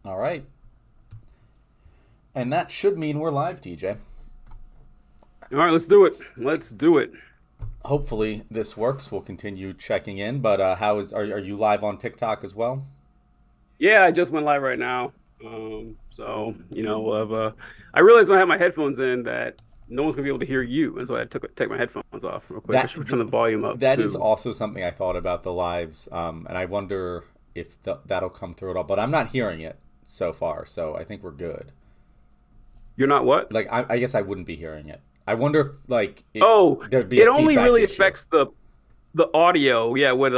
All right. And that should mean we're live, TJ. All right, let's do it. Let's do it. Hopefully this works. We'll continue checking in. But how is are you live on TikTok as well? Yeah, I just went live right now. I realized when I had my headphones in that no one's gonna be able to hear you, and so I took take my headphones off real quick. I That should turn the volume up that is too. also something I thought about the lives, and I wonder if that'll come through at all. But I'm not hearing it so far, so I think we're good. You're not what? Like I guess I wouldn't be hearing it. I wonder if Oh, there'd be a it only feedback really issue. affects the audio. Yeah, with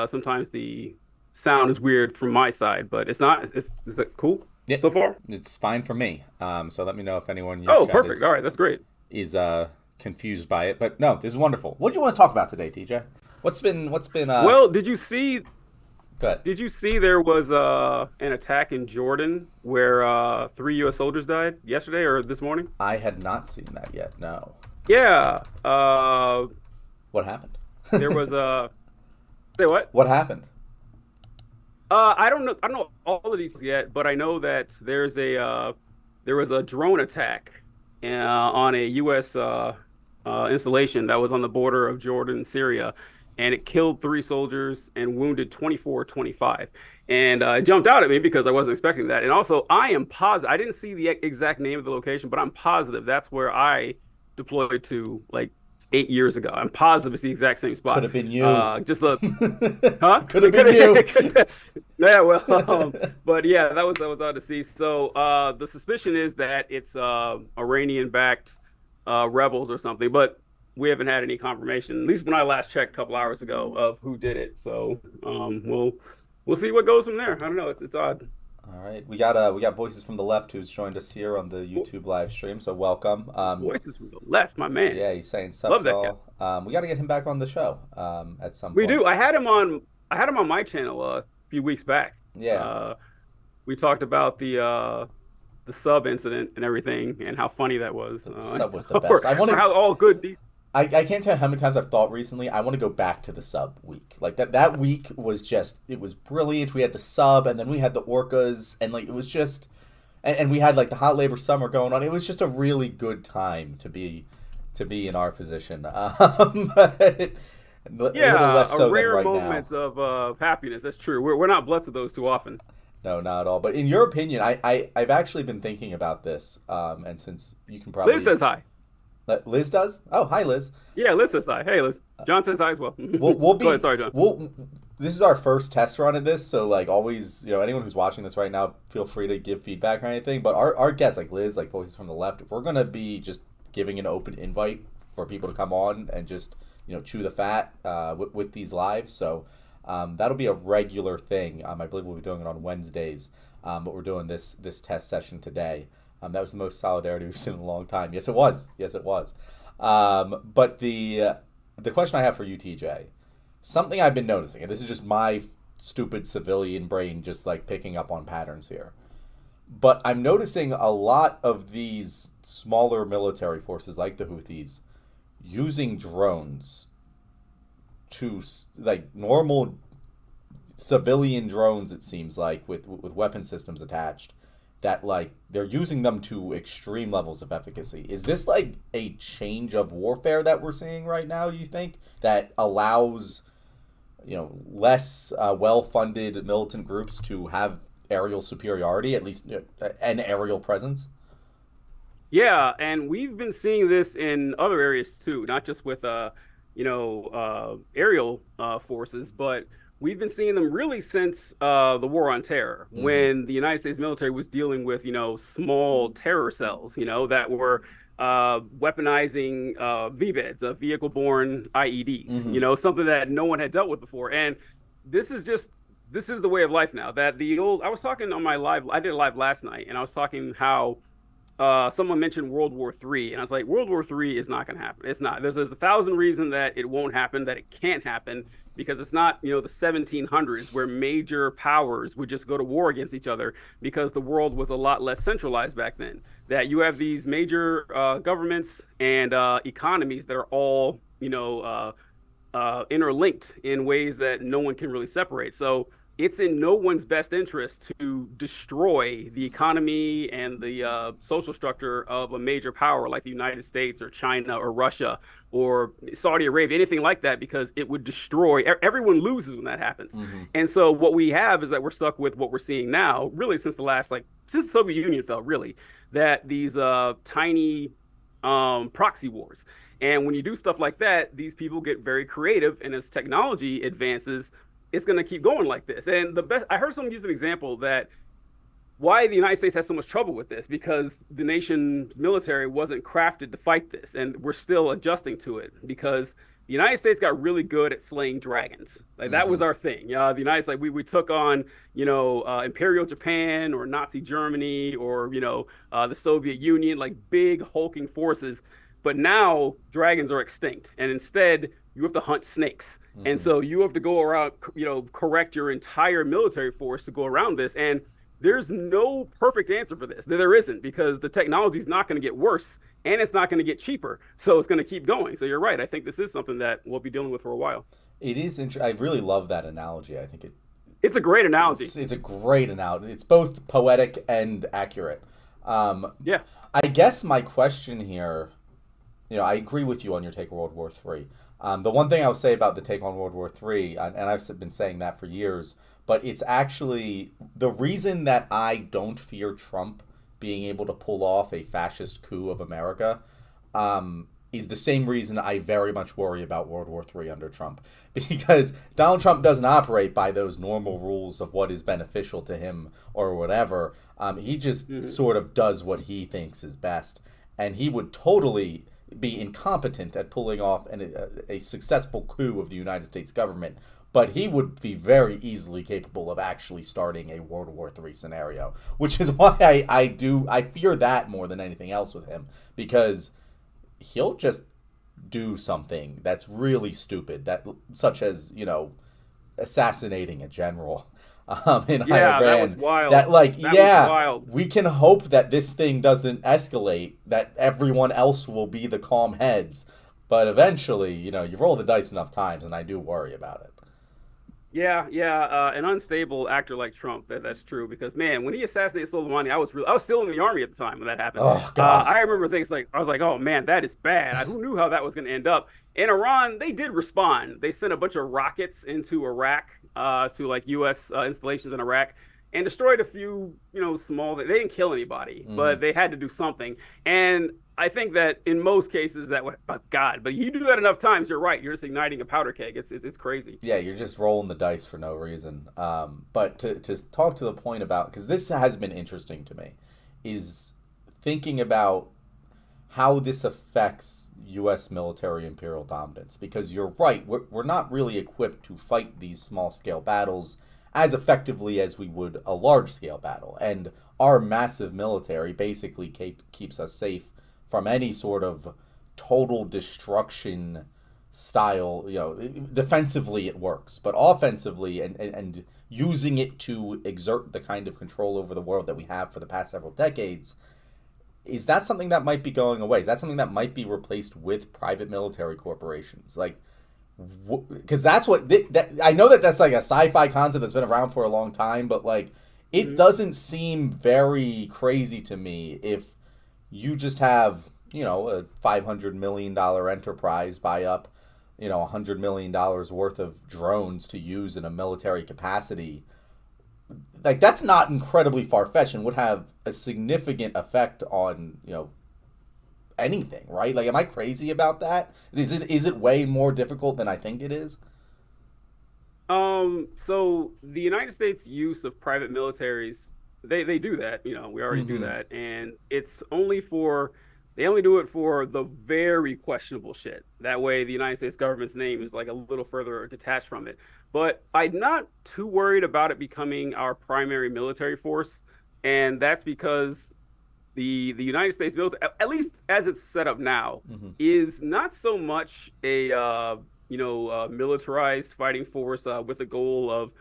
sometimes the sound is weird from my side, but it's not. Is it cool Yeah, so far? it's fine for me. So let me know if anyone in your Oh, chat perfect. All is right, that's great. confused by it. But no, this is wonderful. What do you want to talk about today, TJ? What's been Well, good? did you see there was an attack in Jordan where three U.S. soldiers died yesterday or this morning? I had not seen that yet. No. Yeah. What happened? There was a say what? What happened? I don't know. I don't know all the details yet, but I know that there was a drone attack on a U.S. Installation that was on the border of Jordan and Syria, and it killed three soldiers and wounded 24, 25. And it jumped out at me because I wasn't expecting that. And also, I am positive. I didn't see the exact name of the location, but I'm positive that's where I deployed to like 8 years ago. I'm positive it's the exact same Could spot. have been you. Just the Huh? Could have been you. Yeah, well, but yeah, that was odd to see. So the suspicion is that it's Iranian-backed rebels or something, but we haven't had any confirmation. At least when I last checked a couple hours ago of who did it. So we'll see what goes from there. I don't know. It's odd. All right, we got voices from the left who's joined us here on the YouTube live stream. So welcome. Voices from the left, my man. Yeah, he's saying sup, Love that guy. y'all. We got to get him back on the show at some We point. do. I had him on my channel a few weeks back. Yeah, Uh, we talked about the sub incident and everything and how funny that was, the sub was the or, best. I want or to. how all good these. I can't tell you how many times I've thought recently. I want to go back to the sub week. Like that week was just it was brilliant. We had the sub, and then we had the orcas, and like it was just, and we had like the hot labor summer going on. It was just a really good time to be in our position. But a little Yeah, less a so than rare right now. moment of happiness. That's true. We're not blessed with those too often. No, not at all. But in your opinion, I've actually been thinking about this, and since you can Liz probably says hi. Liz does. Oh, hi, Liz. Yeah, Liz says hi. Hey, Liz. John says hi as well. We'll Go ahead. be Sorry, John. we'll this is our first test run of this, so like always, anyone who's watching this right now, feel free to give feedback or anything. But our guests, like Liz, like voices from the left, we're gonna be just giving an open invite for people to come on and just chew the fat with these lives. So that'll be a regular thing. I believe we'll be doing it on Wednesdays, but we're doing this test session today. That was the most solidarity we've seen in a long time. Yes, it was. Yes, it was. But the question I have for you, TJ, something I've been noticing, and this is just my stupid civilian brain just like picking up on patterns here. But I'm noticing a lot of these smaller military forces like the Houthis using drones to like normal civilian drones, it seems like, with weapon systems attached, that like they're using them to extreme levels of efficacy. Is this like a change of warfare that we're seeing right now, you think, that allows less well-funded militant groups to have aerial superiority, at least an aerial presence? Yeah, and we've been seeing this in other areas too, not just with aerial forces, but we've been seeing them really since the War on Terror, Mm-hmm. when the United States military was dealing with small terror cells, that were weaponizing VBEDs, vehicle-borne IEDs, Mm-hmm. something that no one had dealt with before, and this is just this is the way of life now. That the old I was talking on my live, I did a live last night, and I was talking how someone mentioned World War III, and I was like, World War III is not going to happen. It's not. There's a thousand reasons that it won't happen, that it can't happen, because it's not, the 1700s where major powers would just go to war against each other, because the world was a lot less centralized back then. That you have these major governments and economies that are all, interlinked in ways that no one can really separate. So it's in no one's best interest to destroy the economy and the social structure of a major power like the United States or China or Russia or Saudi Arabia, anything like that, because it would destroy. Everyone loses when that happens. Mm-hmm. And so what we have is that we're stuck with what we're seeing now, really since the last since the Soviet Union fell, really, that these tiny proxy wars. And when you do stuff like that, these people get very creative, and as technology advances, it's going to keep going like this. And the best, I heard someone use an example that why the United States has so much trouble with this, because the nation's military wasn't crafted to fight this, and we're still adjusting to it because the United States got really good at slaying dragons. Like that was our thing. The United States, like we took on, Imperial Japan or Nazi Germany or the Soviet Union, like big hulking forces. But now dragons are extinct, and instead you have to hunt snakes. Mm-hmm. And so you have to go around, correct your entire military force to go around this. And there's no perfect answer for this. There isn't, because the technology is not going to get worse and it's not going to get cheaper. So it's going to keep going. So you're right. I think this is something that we'll be dealing with for a while. It is I really love that analogy. I think it's a great analogy. It's a great analogy. It's both poetic and accurate. Yeah. I guess my question here, I agree with you on your take on World War III. The one thing I would say about the take on World War III, and I've been saying that for years, but it's actually the reason that I don't fear Trump being able to pull off a fascist coup of America is the same reason I very much worry about World War III under Trump. Because Donald Trump doesn't operate by those normal rules of what is beneficial to him or whatever. He just sort of does what he thinks is best. And he would totally be incompetent at pulling off a successful coup of the United States government, but he would be very easily capable of actually starting a World War III scenario, which is why I fear that more than anything else with him, because he'll just do something that's really stupid, such as assassinating a general. In Iran. That was wild. That was wild. We can hope that this thing doesn't escalate, that everyone else will be the calm heads. But eventually, you roll the dice enough times, and I do worry about it. Yeah. An unstable actor like Trump, that's true. Because man, when he assassinated Soleimani, I was still in the army at the time when that happened. Oh God. I remember things like I was like, oh man, that is bad. Who knew how that was going to end up? In Iran, they did respond. They sent a bunch of rockets into Iraq, to like U.S. Installations in Iraq, and destroyed a few, small. They didn't kill anybody, but they had to do something. And I think that in most cases that would, oh God, but you do that enough times, you're right. You're just igniting a powder keg. It's crazy. Yeah, you're just rolling the dice for no reason. But to talk to the point about, because this has been interesting to me, is thinking about how this affects U.S. military imperial dominance. Because you're right, we're not really equipped to fight these small-scale battles as effectively as we would a large-scale battle. And our massive military basically keeps us safe from any sort of total destruction style. Defensively it works, but offensively and using it to exert the kind of control over the world that we have for the past several decades, is that something that might be going away? Is that something that might be replaced with private military corporations? Like, because that's what I know that's like a sci-fi concept that's been around for a long time, but like it doesn't seem very crazy to me if you just have, a $500 million enterprise buy up, $100 million worth of drones to use in a military capacity. Like, that's not incredibly far-fetched and would have a significant effect on, anything, right? Like, am I crazy about that? Is it way more difficult than I think it is? So the United States use of private militaries, they do that, we already do that. And it's they only do it for the very questionable shit. That way the United States government's name is like a little further detached from it. But I'm not too worried about it becoming our primary military force. And that's because the United States military, at least as it's set up now, is not so much a militarized fighting force with the goal of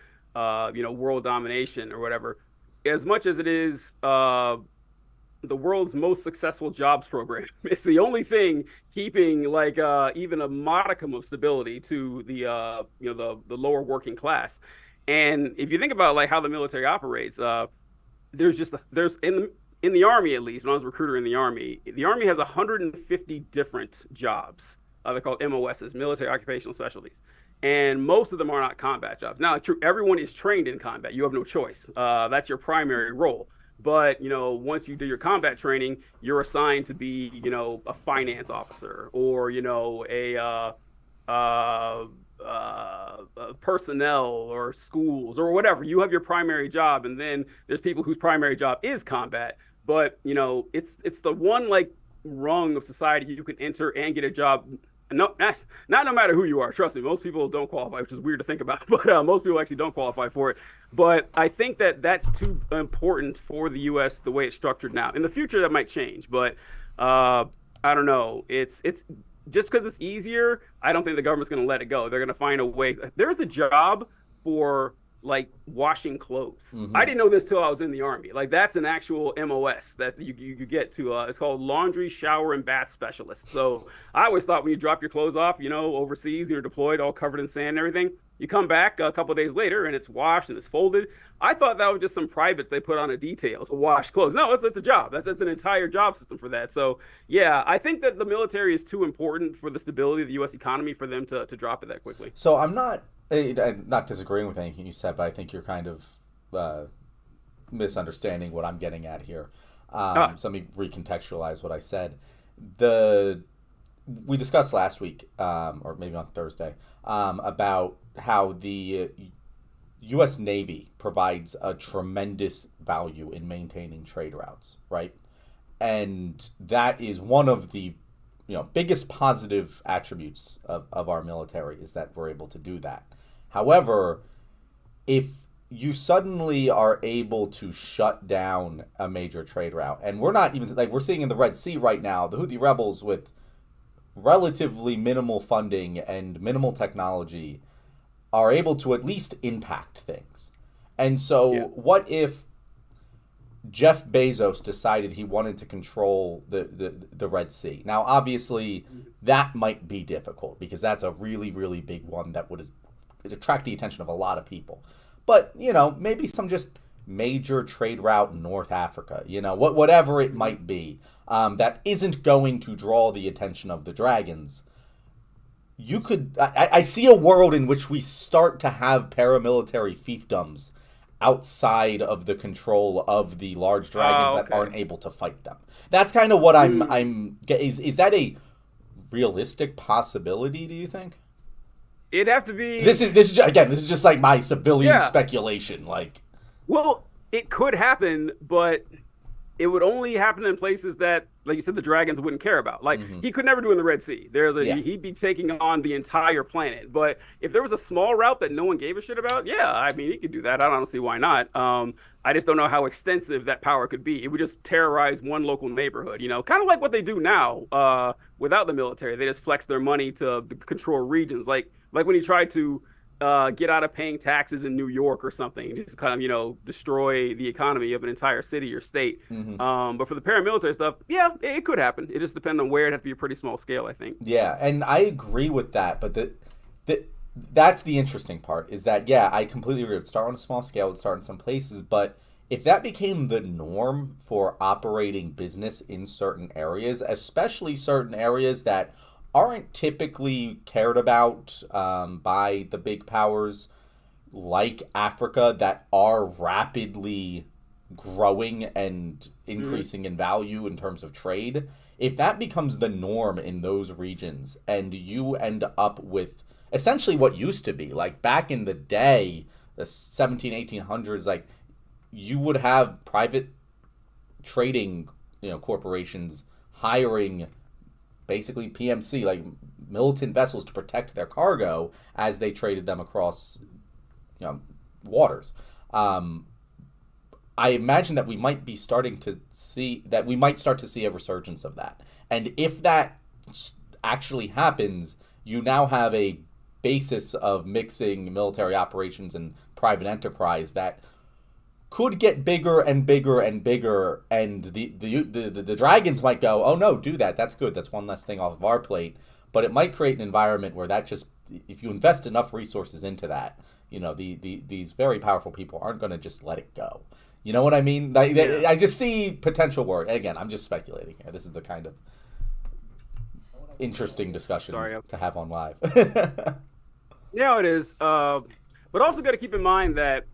world domination or whatever, as much as it is the world's most successful jobs program. It's the only thing keeping even a modicum of stability to the lower working class. And if you think about like how the military operates, there's in the army, at least when I was a recruiter in the army has 150 different jobs. They're called MOSs, military occupational specialties, and most of them are not combat jobs. Now, true, everyone is trained in combat. You have no choice. That's your primary role. But once you do your combat training, you're assigned to be, a finance officer, or uh, personnel or schools or whatever. You have your primary job, and then there's people whose primary job is combat. But it's the one like rung of society you can enter and get a job. No, that's not no matter who you are. Trust me, most people don't qualify, which is weird to think about, but most people actually don't qualify for it. But I think that that's too important for the U.S. the way it's structured now. In the future, that might change, but I don't know. It's just because it's easier. I don't think the government's going to let it go. They're going to find a way. There's a job for like washing clothes. I didn't know this till I was in the army. Like that's an actual MOS that you get to. It's called laundry, shower, and bath specialist. So I always thought when you drop your clothes off, overseas, you're deployed, all covered in sand and everything. You come back a couple of days later and it's washed and it's folded. I thought that was just some privates they put on a detail to wash clothes. No, it's a job. That's an entire job system for that. So yeah, I think that the military is too important for the stability of the U.S. economy for them to drop it that quickly. So I'm not disagreeing with anything you said, but I think you're kind of misunderstanding what I'm getting at here. So let me recontextualize what I said. We discussed last week, or maybe on Thursday, about how the U.S. Navy provides a tremendous value in maintaining trade routes, right? And that is one of the biggest positive attributes of our military is that we're able to do that. However, if you suddenly are able to shut down a major trade route, and we're not even like we're seeing in the Red Sea right now, the Houthi rebels with relatively minimal funding and minimal technology are able to at least impact things. And so Yeah. what if Jeff Bezos decided he wanted to control the Red Sea? Now, obviously, that might be difficult because that's a really, really big one that would attract the attention of a lot of people. But, maybe some just major trade route in North Africa, whatever it might be, that isn't going to draw the attention of the dragons. I see a world in which we start to have paramilitary fiefdoms outside of the control of the large dragons that aren't able to fight them. That's kind of what is that a realistic possibility, do you think? It'd have to be. This is just like my civilian speculation. Like, well, it could happen, but it would only happen in places that, like you said, the dragons wouldn't care about. Like he could never do in the Red Sea. He'd be taking on the entire planet. But if there was a small route that no one gave a shit about, yeah, I mean, he could do that. I don't see why not. I just don't know how extensive that power could be. It would just terrorize one local neighborhood, kind of like what they do now without the military. They just flex their money to control regions. Like when he tried to get out of paying taxes in New York or something, just kind of, destroy the economy of an entire city or state. But for the paramilitary stuff, yeah, it could happen. It just depends on where. It'd have to be a pretty small scale, I think. Yeah, and I agree with that, but that's the interesting part is that, yeah, I completely agree. It would start on a small scale, it would start in some places, but if that became the norm for operating business in certain areas, especially certain areas that aren't typically cared about by the big powers like Africa that are rapidly growing and increasing in value in terms of trade, if that becomes the norm in those regions and you end up with essentially what used to be, like back in the day, the 1800s, like you would have private trading, corporations hiring basically PMC, like militant vessels to protect their cargo as they traded them across waters. I imagine that we might start to see a resurgence of that. And if that actually happens, you now have a basis of mixing military operations and private enterprise that could get bigger and bigger and bigger, and the dragons might go, oh no, do that. That's good. That's one less thing off of our plate. But it might create an environment where that just, if you invest enough resources into that, these very powerful people aren't going to just let it go. You know what I mean? I just see potential work. Again, I'm just speculating here. This is the kind of interesting discussion to have on live. Yeah, it is. But also got to keep in mind that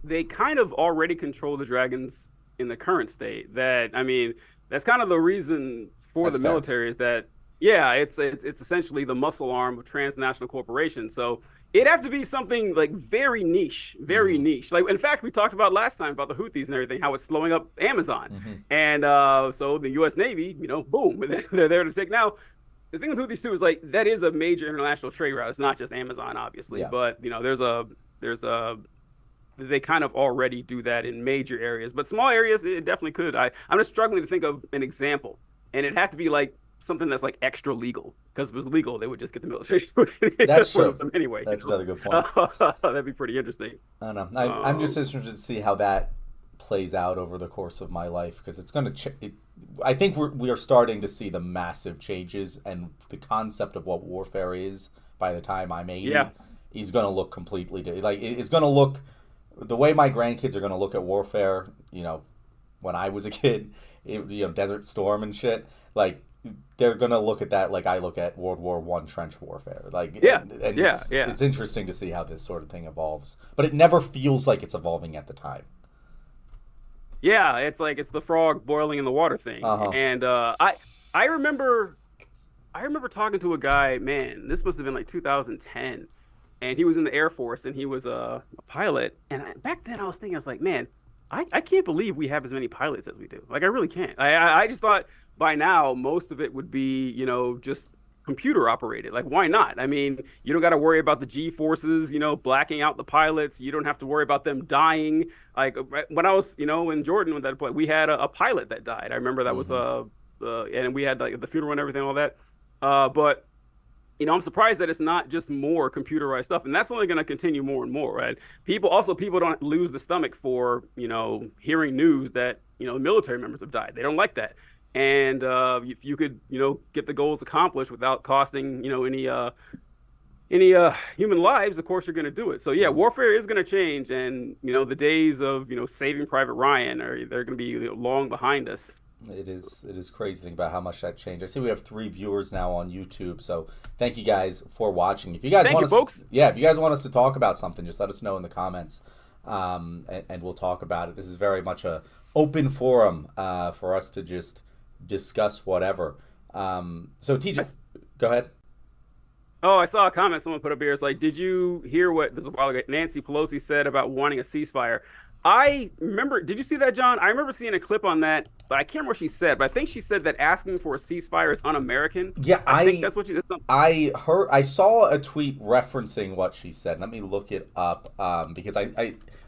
they kind of already control the dragons in the current state. That, I mean, that's kind of the reason for the military is that, yeah, it's essentially the muscle arm of transnational corporations. So it'd have to be something like very niche, very niche. Like, in fact, we talked about last time about the Houthis and everything, how it's slowing up Amazon. And so the U.S. Navy, boom, they're there to take. Now, the thing with Houthis too is like that is a major international trade route. It's not just Amazon, obviously, but there's a they kind of already do that in major areas, but small areas it definitely could. I'm just struggling to think of an example, and it'd have to be like something that's like extra legal, because if it was legal, they would just get the military. That's true. Them anyway. That's another good point. That'd be pretty interesting. I don't know. I'm just interested to see how that plays out over the course of my life, because it's going to. I think we are starting to see the massive changes, and the concept of what warfare is by the time I'm 80 is going to look completely like it's going to look the way my grandkids are going to look at warfare. When I was a kid, Desert Storm and shit. Like they're going to look at that like I look at World War I trench warfare. Like it's interesting to see how this sort of thing evolves, but it never feels like it's evolving at the time. Yeah, it's like it's the frog boiling in the water thing. And I remember talking to a guy, man, this must have been like 2010, and he was in the Air Force and he was a pilot. And back then I was like, man, I can't believe we have as many pilots as we do. Like I really can't. I just thought by now most of it would be, just computer operated. Like why not? I mean, you don't got to worry about the G forces, blacking out the pilots. You don't have to worry about them dying. Like when I was, in Jordan with that point, we had a pilot that died. I remember that was and we had like the funeral and everything, all that. But I'm surprised that it's not just more computerized stuff, and that's only going to continue more and more, right? People don't lose the stomach for hearing news that military members have died. They don't like that. And if you could, get the goals accomplished without costing, any human lives, of course you're going to do it. So yeah, warfare is going to change, and the days of Saving Private Ryan they're going to be long behind us. It is crazy to think about how much that changed. I see we have 3 viewers now on YouTube, so thank you guys for watching. If you guys folks. If you guys want us to talk about something, just let us know in the comments, and we'll talk about it. This is very much a open forum for us to just discuss whatever. So TJ, go ahead. Oh, I saw a comment someone put up here. It's like, did you hear what this was a while ago Nancy Pelosi said about wanting a ceasefire? I remember, did you see that, John? I remember seeing a clip on that, but I can't remember what she said. But I think she said that asking for a ceasefire is un-American. Yeah, I think that's what she. I saw a tweet referencing what she said. Let me look it up because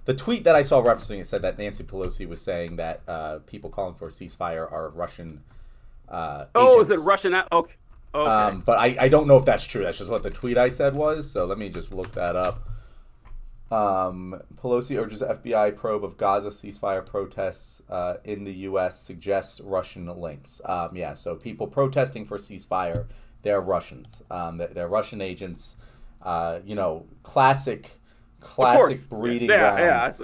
the tweet that I saw referencing it said that Nancy Pelosi was saying that people calling for a ceasefire are Russian. Agents. Is it Russian? Okay. But I don't know if that's true. That's just what the tweet I said was. So let me just look that up. Pelosi urges FBI probe of Gaza ceasefire protests in the U.S. suggests Russian links. So people protesting for ceasefire, they're Russians. They're Russian agents. Classic breeding ground.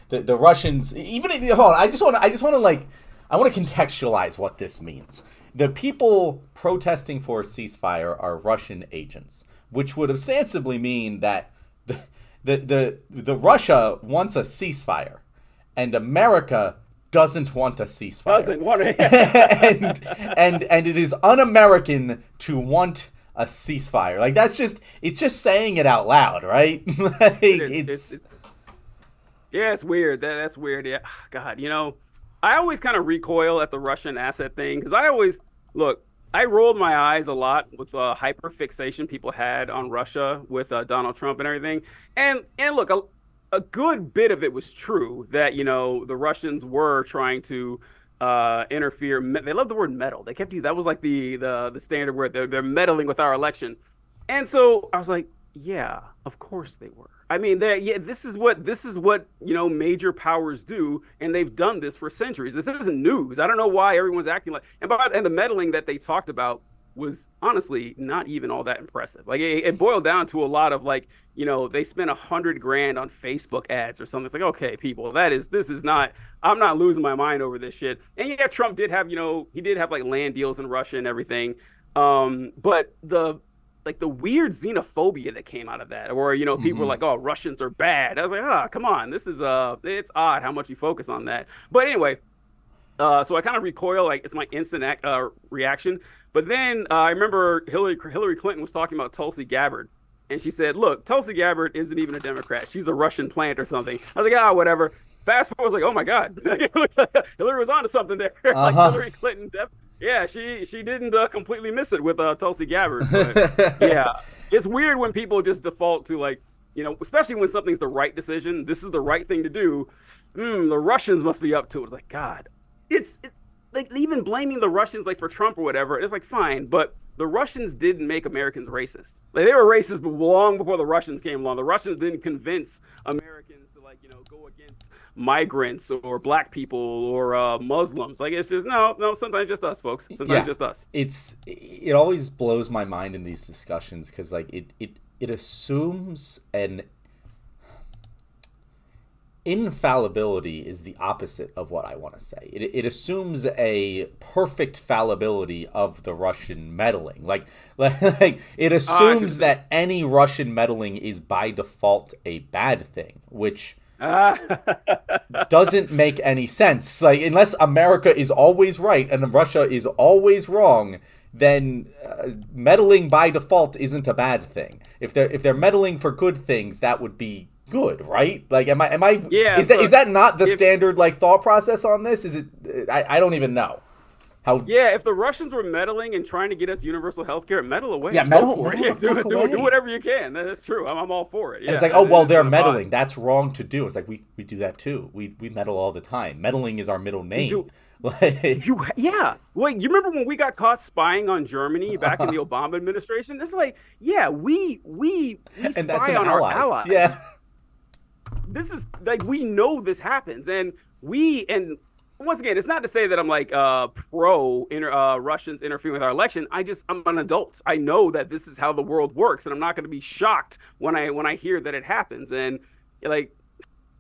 The Russians. Hold on. I want to contextualize what this means. The people protesting for a ceasefire are Russian agents, which would ostensibly mean that the Russia wants a ceasefire, and America doesn't want a ceasefire. Doesn't want it. and it is un-American to want a ceasefire. Like it's just saying it out loud, right? It's weird. That's weird. Yeah, God, I always kind of recoil at the Russian asset thing because I rolled my eyes a lot with hyper fixation people had on Russia with Donald Trump and everything. And look, a good bit of it was true that, the Russians were trying to interfere. They love the word meddle. They kept using that was like the standard word. They're meddling with our election. And so I was like, yeah, of course they were. I mean, this is what major powers do, and they've done this for centuries. This isn't news. I don't know why everyone's acting like and the meddling that they talked about was honestly not even all that impressive. Like it boiled down to a lot of like, they spent 100 grand on Facebook ads or something. It's like, okay, people, this is not. I'm not losing my mind over this shit. And yeah, Trump did have, he did have like land deals in Russia and everything. But the weird xenophobia that came out of that, or people were like, "Oh, Russians are bad." I was like, "Ah, come on, this is it's odd how much you focus on that." But anyway, so I kind of recoil, like it's my instant reaction. But then I remember Hillary Clinton was talking about Tulsi Gabbard, and she said, "Look, Tulsi Gabbard isn't even a Democrat; she's a Russian plant or something." I was like, "Ah, whatever." Fast forward, I was like, "Oh my God, Hillary was onto something there." Like Hillary Clinton, yeah, she didn't completely miss it with Tulsi Gabbard. But yeah, it's weird when people just default to like, especially when something's the right decision. This is the right thing to do. The Russians must be up to it. It's like, God, it's like even blaming the Russians like for Trump or whatever. It's like fine, but the Russians didn't make Americans racist. Like they were racist long before the Russians came along. The Russians didn't convince Americans to like go against migrants or black people or Muslims. Like it's just no. Sometimes just us, folks. Sometimes just us. It always blows my mind in these discussions because like it assumes an infallibility is the opposite of what I want to say. It assumes a perfect fallibility of the Russian meddling. Like it assumes that any Russian meddling is by default a bad thing, which doesn't make any sense. Like unless America is always right and Russia is always wrong, then meddling by default isn't a bad thing. If they're meddling for good things, that would be good, right? Like am I yeah, is that not the standard like thought process on this? Is it I don't even know. If the Russians were meddling and trying to get us universal health care, meddle away. Yeah, meddle for it. Yeah, do whatever you can. That's true. I'm all for it. Yeah. And it's like, oh well, they're meddling. That's wrong to do. It's like we do that too. We meddle all the time. Meddling is our middle name. Like, yeah. Well, you remember when we got caught spying on Germany back in the Obama administration? It's like, yeah, we spy on our allies. Yeah. This is like we know this happens, and once again, it's not to say that I'm like pro Russians interfering with our election. I'm an adult. I know that this is how the world works, and I'm not going to be shocked when I hear that it happens. And like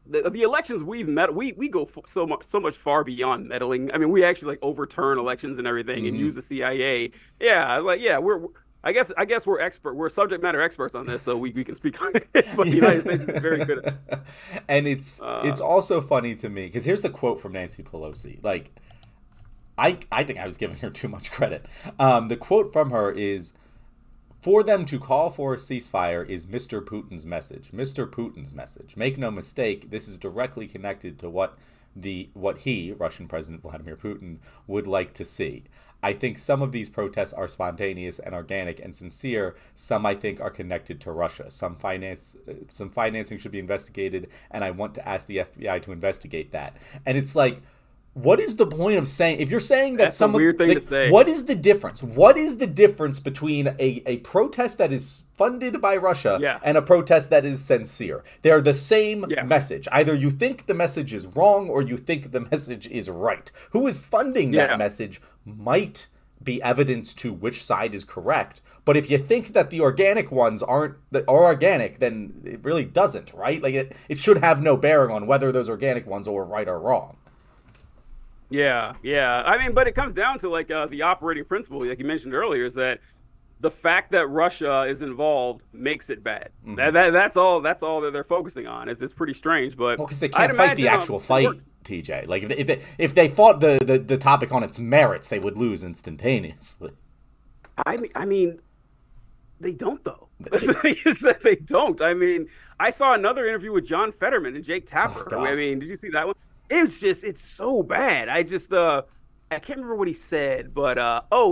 the elections we've met, we go so much far beyond meddling. I mean, we actually like overturn elections and everything and use the CIA. Yeah, like I guess we're subject matter experts on this, so we can speak on it. But the United States is very good at this. And it's also funny to me because here's the quote from Nancy Pelosi. Like, I think I was giving her too much credit. The quote from her is, "For them to call for a ceasefire is Mr. Putin's message. Mr. Putin's message. Make no mistake, this is directly connected to what he, Russian President Vladimir Putin, would like to see. I think some of these protests are spontaneous and organic and sincere. Some I think are connected to Russia. Some financing should be investigated, and I want to ask the FBI to investigate that." And it's like, what is the point of saying, if you're saying that that's a weird thing to say? What is the difference? What is the difference between a protest that is funded by Russia and a protest that is sincere? They're the same message. Either you think the message is wrong or you think the message is right. Who is funding that message might be evidence to which side is correct. But if you think that the organic ones are organic, then it really doesn't, right? Like it should have no bearing on whether those organic ones are right or wrong. Yeah. I mean, but it comes down to like the operating principle, like you mentioned earlier, is that the fact that Russia is involved makes it bad. That's all that they're focusing on. It's pretty strange, but because they can't fight the actual fight, TJ. Like if they fought the topic on its merits, they would lose instantaneously. I mean, they don't though. They don't. I mean, I saw another interview with John Fetterman and Jake Tapper. I mean, did you see that one? It's so bad. I can't remember what he said, but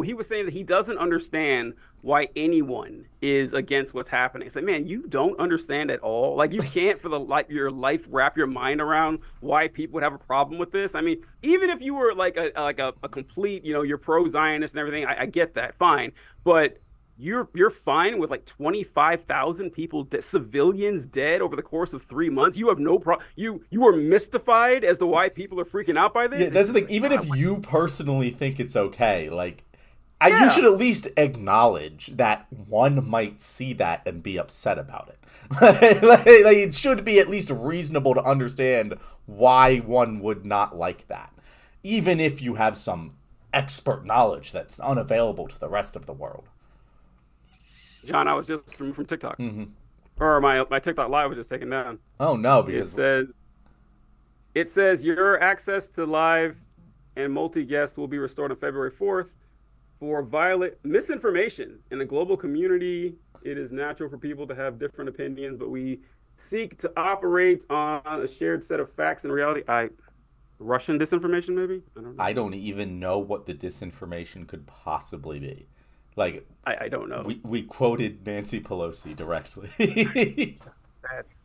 he was saying that he doesn't understand why anyone is against what's happening. It's like, man, you don't understand at all. Like you can't for your life wrap your mind around why people would have a problem with this. I mean, even if you were like a complete, you're pro-Zionist and everything, I get that, fine, but you're fine with like 25,000 people, civilians dead over the course of 3 months. You have no problem. You are mystified as to why people are freaking out by this. Yeah, that's the thing. Even if you personally think it's okay, like You Yeah. should at least acknowledge that one might see that and be upset about it. Like, it should be at least reasonable to understand why one would not like that, even if you have some expert knowledge that's unavailable to the rest of the world. John, I was just from TikTok, Hmm. or my TikTok live was just taken down. Oh no, It because says it says your access to live and multi guests will be restored on February 4th for violent misinformation in the global community. It is natural for people to have different opinions, but we seek to operate on a shared set of facts and reality. Russian disinformation, maybe? I don't know. I don't even know what the disinformation could possibly be. Like, I don't know. we quoted Nancy Pelosi directly.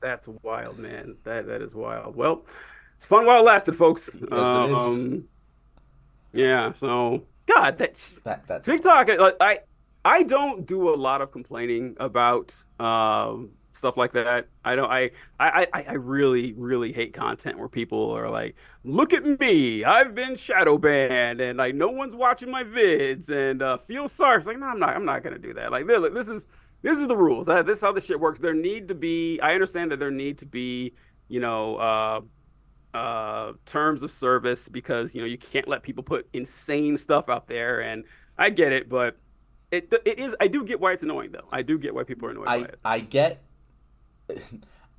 That's wild, man. That is wild. Well, it's fun while it lasted, folks. Yes, it is. Yeah. So, God, that's That's TikTok. Like, I don't do a lot of complaining about stuff like that. I don't. I really hate content where people are like, "Look at me, I've been shadow banned, and like no one's watching my vids, and feel sorry." It's like, no, I'm not gonna do that. Like, look, this is the rules. This is how this shit works. There need to be. I understand that there need to be, you know, terms of service because you can't let people put insane stuff out there, and I get it, but it is. I do get why it's annoying, though. I do get why people are annoyed by it. I get.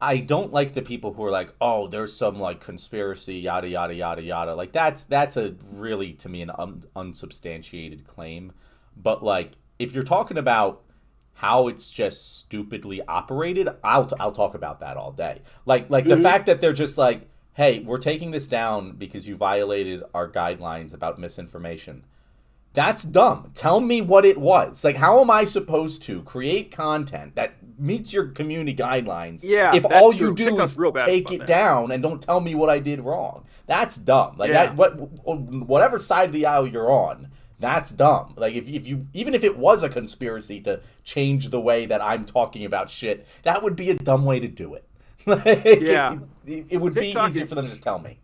I don't like the people who are like, oh, there's some like conspiracy, yada yada yada yada. Like that's a really, to me, an unsubstantiated claim. But like, if you're talking about how it's just stupidly operated, I'll talk about that all day. Like the fact that they're just like, hey, we're taking this down because you violated our guidelines about misinformation. That's dumb. Tell me what it was. Like, how am I supposed to create content that meets your community guidelines Yeah, if that's all true. you do TikTok's is real bad take about it that. down and don't tell me what I did wrong? That's dumb. Like Yeah. that, whatever side of the aisle you're on, that's dumb. Like if you even if it was a conspiracy to change the way that I'm talking about shit, that would be a dumb way to do it. Yeah. It would TikTok be easier is- for them to just tell me.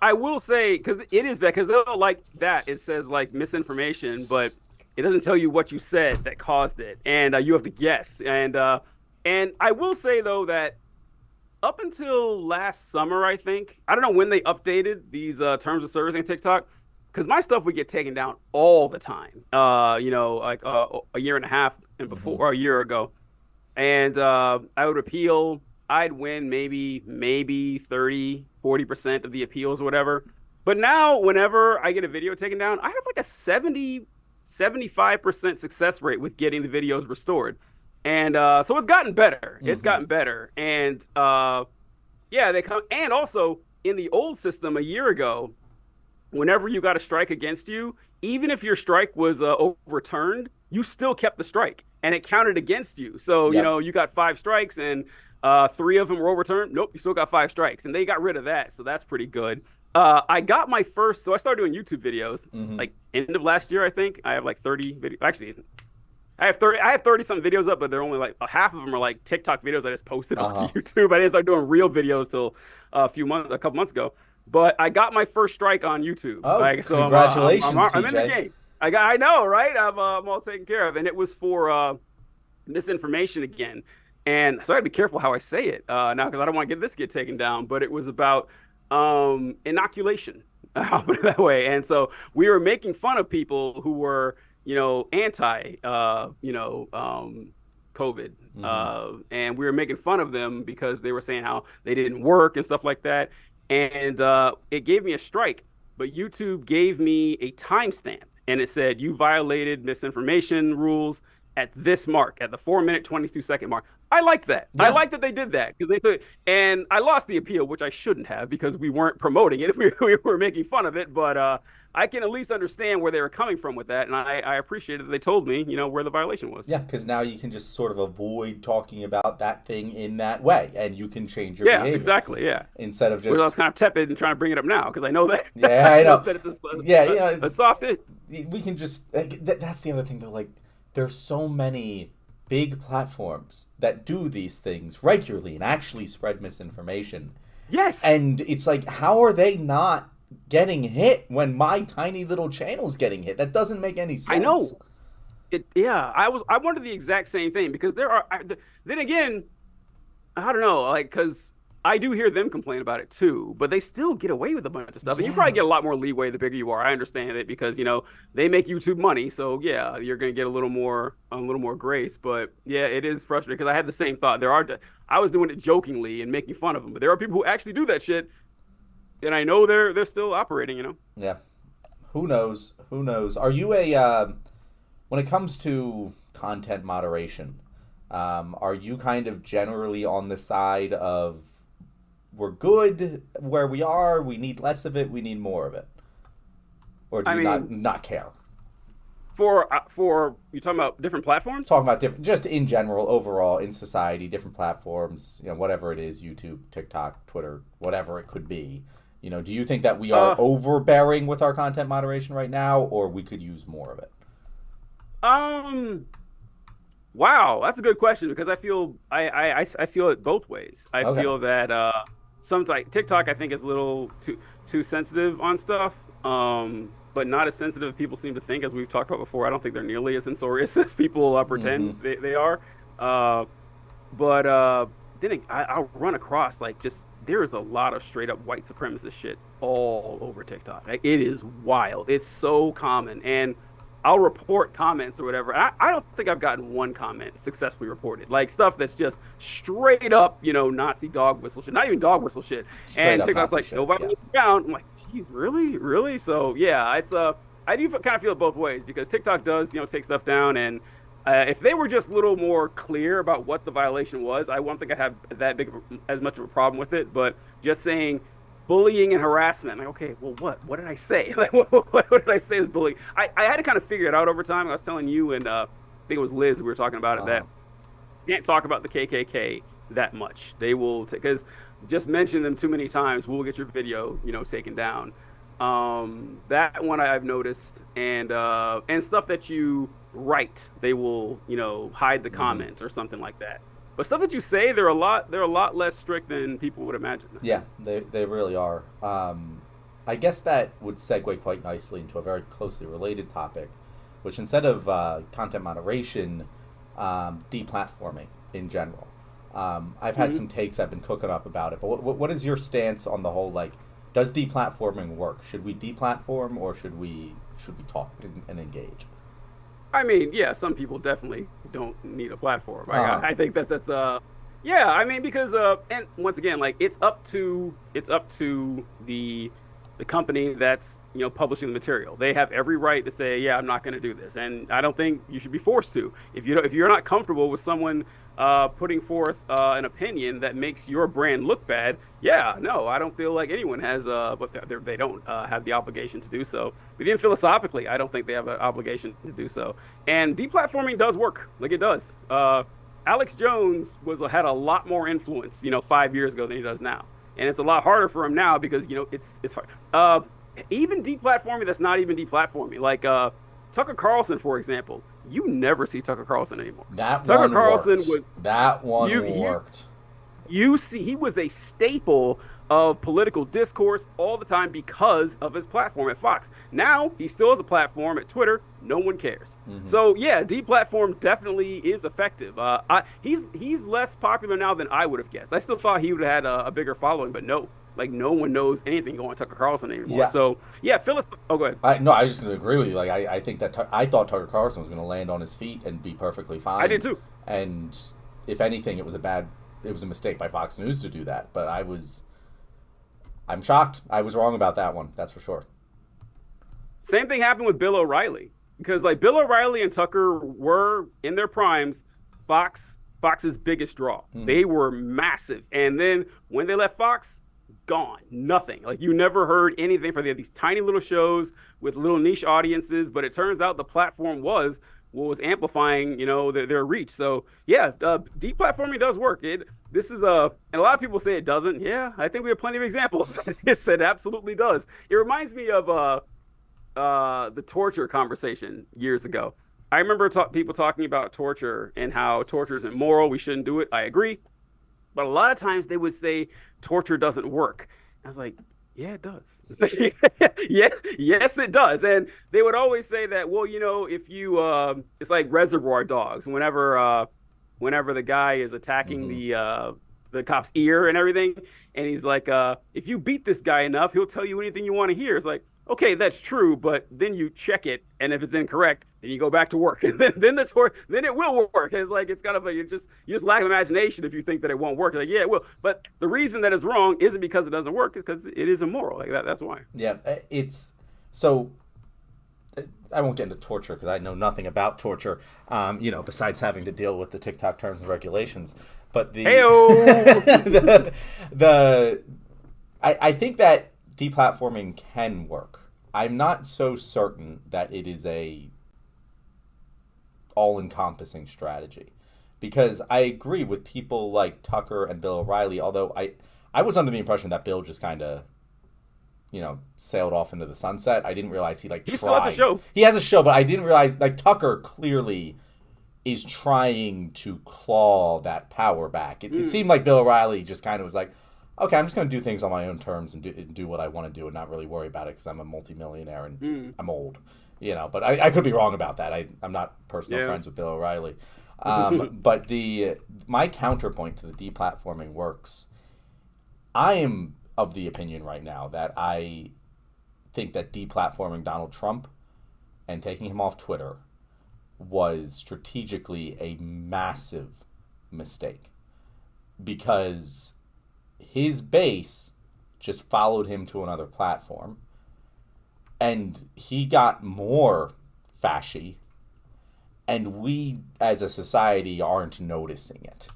I will say because it is bad because they'll like that it says like misinformation, but it doesn't tell you what you said that caused it, and you have to guess. And I will say though that up until last summer, I think I don't know when they updated these terms of service in TikTok because my stuff would get taken down all the time. Like a year and a half and before or a year ago, and I would appeal. I'd win maybe 30-40% of the appeals or whatever. But now whenever I get a video taken down, I have like a 75% success rate with getting the videos restored. And so it's gotten better. It's gotten better. And yeah, they come and also in the old system a year ago, whenever you got a strike against you, even if your strike was overturned, you still kept the strike and it counted against you. So, Yep. you got 5 strikes and 3 of them were overturned. Nope, you still got 5 strikes. And they got rid of that. So that's pretty good. I got my first, so I started doing YouTube videos like end of last year, I think. I have like 30 videos. Actually, I have 30 some videos up, but they're only like half of them are like TikTok videos I just posted onto YouTube. I didn't start doing real videos till a couple months ago. But I got my first strike on YouTube. Oh, so congratulations, I'm in the TJ. game. I know, right? I'm all taken care of, and it was for misinformation again. And so I had to be careful how I say it now because I don't want to get taken down. But it was about inoculation. I'll put it that way. And so we were making fun of people who were, anti, COVID. And we were making fun of them because they were saying how they didn't work and stuff like that. And it gave me a strike. But YouTube gave me a timestamp. And it said, you violated misinformation rules at this mark, at the 4-minute, 22-second mark. I like that. Yeah. I like that they did that because they took, and I lost the appeal, which I shouldn't have because we weren't promoting it. We were making fun of it, but I can at least understand where they were coming from with that, and I appreciated that they told me, where the violation was. Yeah, because now you can just sort of avoid talking about that thing in that way, and you can change your Yeah, behavior. exactly. Yeah. Instead of Whereas I was just kind of tepid and trying to bring it up now because I know that. Yeah, I know. that it's a soft. We can just that's the other thing though. Like, there's so many big platforms that do these things regularly and actually spread misinformation. Yes. And it's like, how are they not getting hit when my tiny little channel's getting hit. That doesn't make any I sense. know it. Yeah, I wondered the exact same thing because there are. Then again, I don't know, like because I do hear them complain about it too, but they still get away with a bunch of stuff, and you probably Yeah. get a lot more leeway the bigger you are. I understand it because they make YouTube money, so yeah, you're gonna get a little more grace. But yeah, it is frustrating because I had the same thought. I was doing it jokingly and making fun of them, but there are people who actually do that shit, and I know they're still operating. Yeah. Who knows? Who knows? Are you when it comes to content moderation, are you kind of generally on the side of we're good where we are, we need less of it, we need more of it? Or do I you not mean, not care? for you talking about different platforms? Talking about different, just in general, overall, in society, different platforms, whatever it is, YouTube, TikTok, Twitter, whatever it could be. Do you think that we are Uh, overbearing with our content moderation right now, or we could use more of it? um, Wow, that's a good question because I feel it both ways. I Okay. feel that sometimes like TikTok I think is a little too sensitive on stuff, but not as sensitive as people seem to think. As we've talked about before, I don't think they're nearly as censorious as people Mm-hmm. pretend they are. Uh, but then I'll run across like just there is a lot of straight up white supremacist shit all over TikTok. Like, it is wild. It's so common, and I'll report comments or whatever. I don't think I've gotten one comment successfully reported. Like stuff that's just straight up, Nazi dog whistle shit. Not even dog whistle shit. Straight And up TikTok's Nazi like, shit. nobody Yeah. was found. I'm like, geez, really? Really? So yeah, it's I do kind of feel it both ways because TikTok does, take stuff down, and if they were just a little more clear about what the violation was, I won't think I'd have that big as much of a problem with it. But just saying bullying and harassment, like, okay, well, what did I say? Like, what did I say was bullying? I had to kind of figure it out over time. I was telling you and I think it was Liz, we were talking about it, Uh-huh. that you can't talk about the KKK that much. They will because just mention them too many times, we'll get your video, taken down. That one I've noticed, and stuff that you write, they will, hide the Mm-hmm. comment or something like that. But stuff that you say, they're a lot less strict than people would imagine. Yeah, they really are. I guess that would segue quite nicely into a very closely related topic, which instead of content moderation, deplatforming in general. I've had Mhm. some takes I've been cooking up about it, but what is your stance on the whole, like, does deplatforming work? Should we deplatform, or should we talk and engage? I mean, yeah, some people definitely don't need a platform. Like, Uh, I think yeah. I mean, because and once again, like it's up to the company that's publishing the material. They have every right to say, yeah, I'm not going to do this, and I don't think you should be forced to. If you're not comfortable with someone putting forth an opinion that makes your brand look bad, yeah, no, I don't feel like anyone has but they don't have the obligation to do so. But even philosophically, I don't think they have an obligation to do so. And deplatforming does work, like it does. Alex Jones had a lot more influence, 5 years ago than he does now, and it's a lot harder for him now because it's hard. Even deplatforming that's not even deplatforming, like Tucker Carlson, for example. You never see Tucker Carlson anymore. that Tucker one Carlson worked. was That you one you worked. you see he was a staple of political discourse all the time because of his platform at Fox. Now he still has a platform at Twitter. No one cares. Hmm. So yeah, deplatform definitely is effective. He's less popular now than I would have guessed. I still thought he would have had a bigger following, but no, like no one knows anything going Tucker Carlson anymore. Yeah. So yeah, Phyllis. Oh, go ahead. No, I was just going to agree with you. Like, I think that I thought Tucker Carlson was going to land on his feet and be perfectly I did fine. too. And if anything, it was a mistake by Fox News to do that. But I'm shocked. I was wrong about that one. That's for sure. Same thing happened with Bill O'Reilly because like Bill O'Reilly and Tucker were in their primes, Fox's biggest draw. Hmm. They were massive, and then when they left Fox, gone, nothing. Like you never heard anything from them. These tiny little shows with little niche audiences, but it turns out the platform was what was amplifying, their reach. So yeah, deplatforming does work. And a lot of people say it doesn't. Yeah, I think we have plenty of examples. It absolutely does. It reminds me of the torture conversation years ago. I remember people talking about torture and how torture is immoral. We shouldn't do it. I agree. But a lot of times they would say torture doesn't work. I was like, Yeah, it does. Yeah, yes, it does. And they would always say that, well, if you, it's like Reservoir Dogs. Whenever the guy is attacking Hmm. the cop's ear and everything, and he's like, if you beat this guy enough, he'll tell you anything you want to hear. It's like, okay, that's true, but then you check it, and if it's incorrect, then you go back to work, and then it will work. It's like it's kind of like you just lack imagination if you think that it won't work. Like, yeah, it will, but the reason that it's wrong isn't because it doesn't work, it's because it is immoral. Like that. That's why. Yeah, it's so. I won't get into torture because I know nothing about torture, besides having to deal with the TikTok terms and regulations. But Heyo. the I think that deplatforming can work. I'm not so certain that it is a all-encompassing strategy, because I agree with people like Tucker and Bill O'Reilly. Although I was under the impression that Bill just kind of sailed off into the sunset. I didn't realize he He still has a tried. show. He has a show, but I didn't realize Tucker clearly is trying to claw that power back. It seemed like Bill O'Reilly just kind of was like, okay, I'm just going to do things on my own terms and do what I want to do and not really worry about it because I'm a multimillionaire and I'm old. But I could be wrong about that. I'm not personal friends with Bill O'Reilly. But my counterpoint to the deplatforming works. I am of the opinion right now that I think that deplatforming Donald Trump and taking him off Twitter was strategically a massive mistake, because his base just followed him to another platform and he got more fashy, and we as a society aren't noticing it.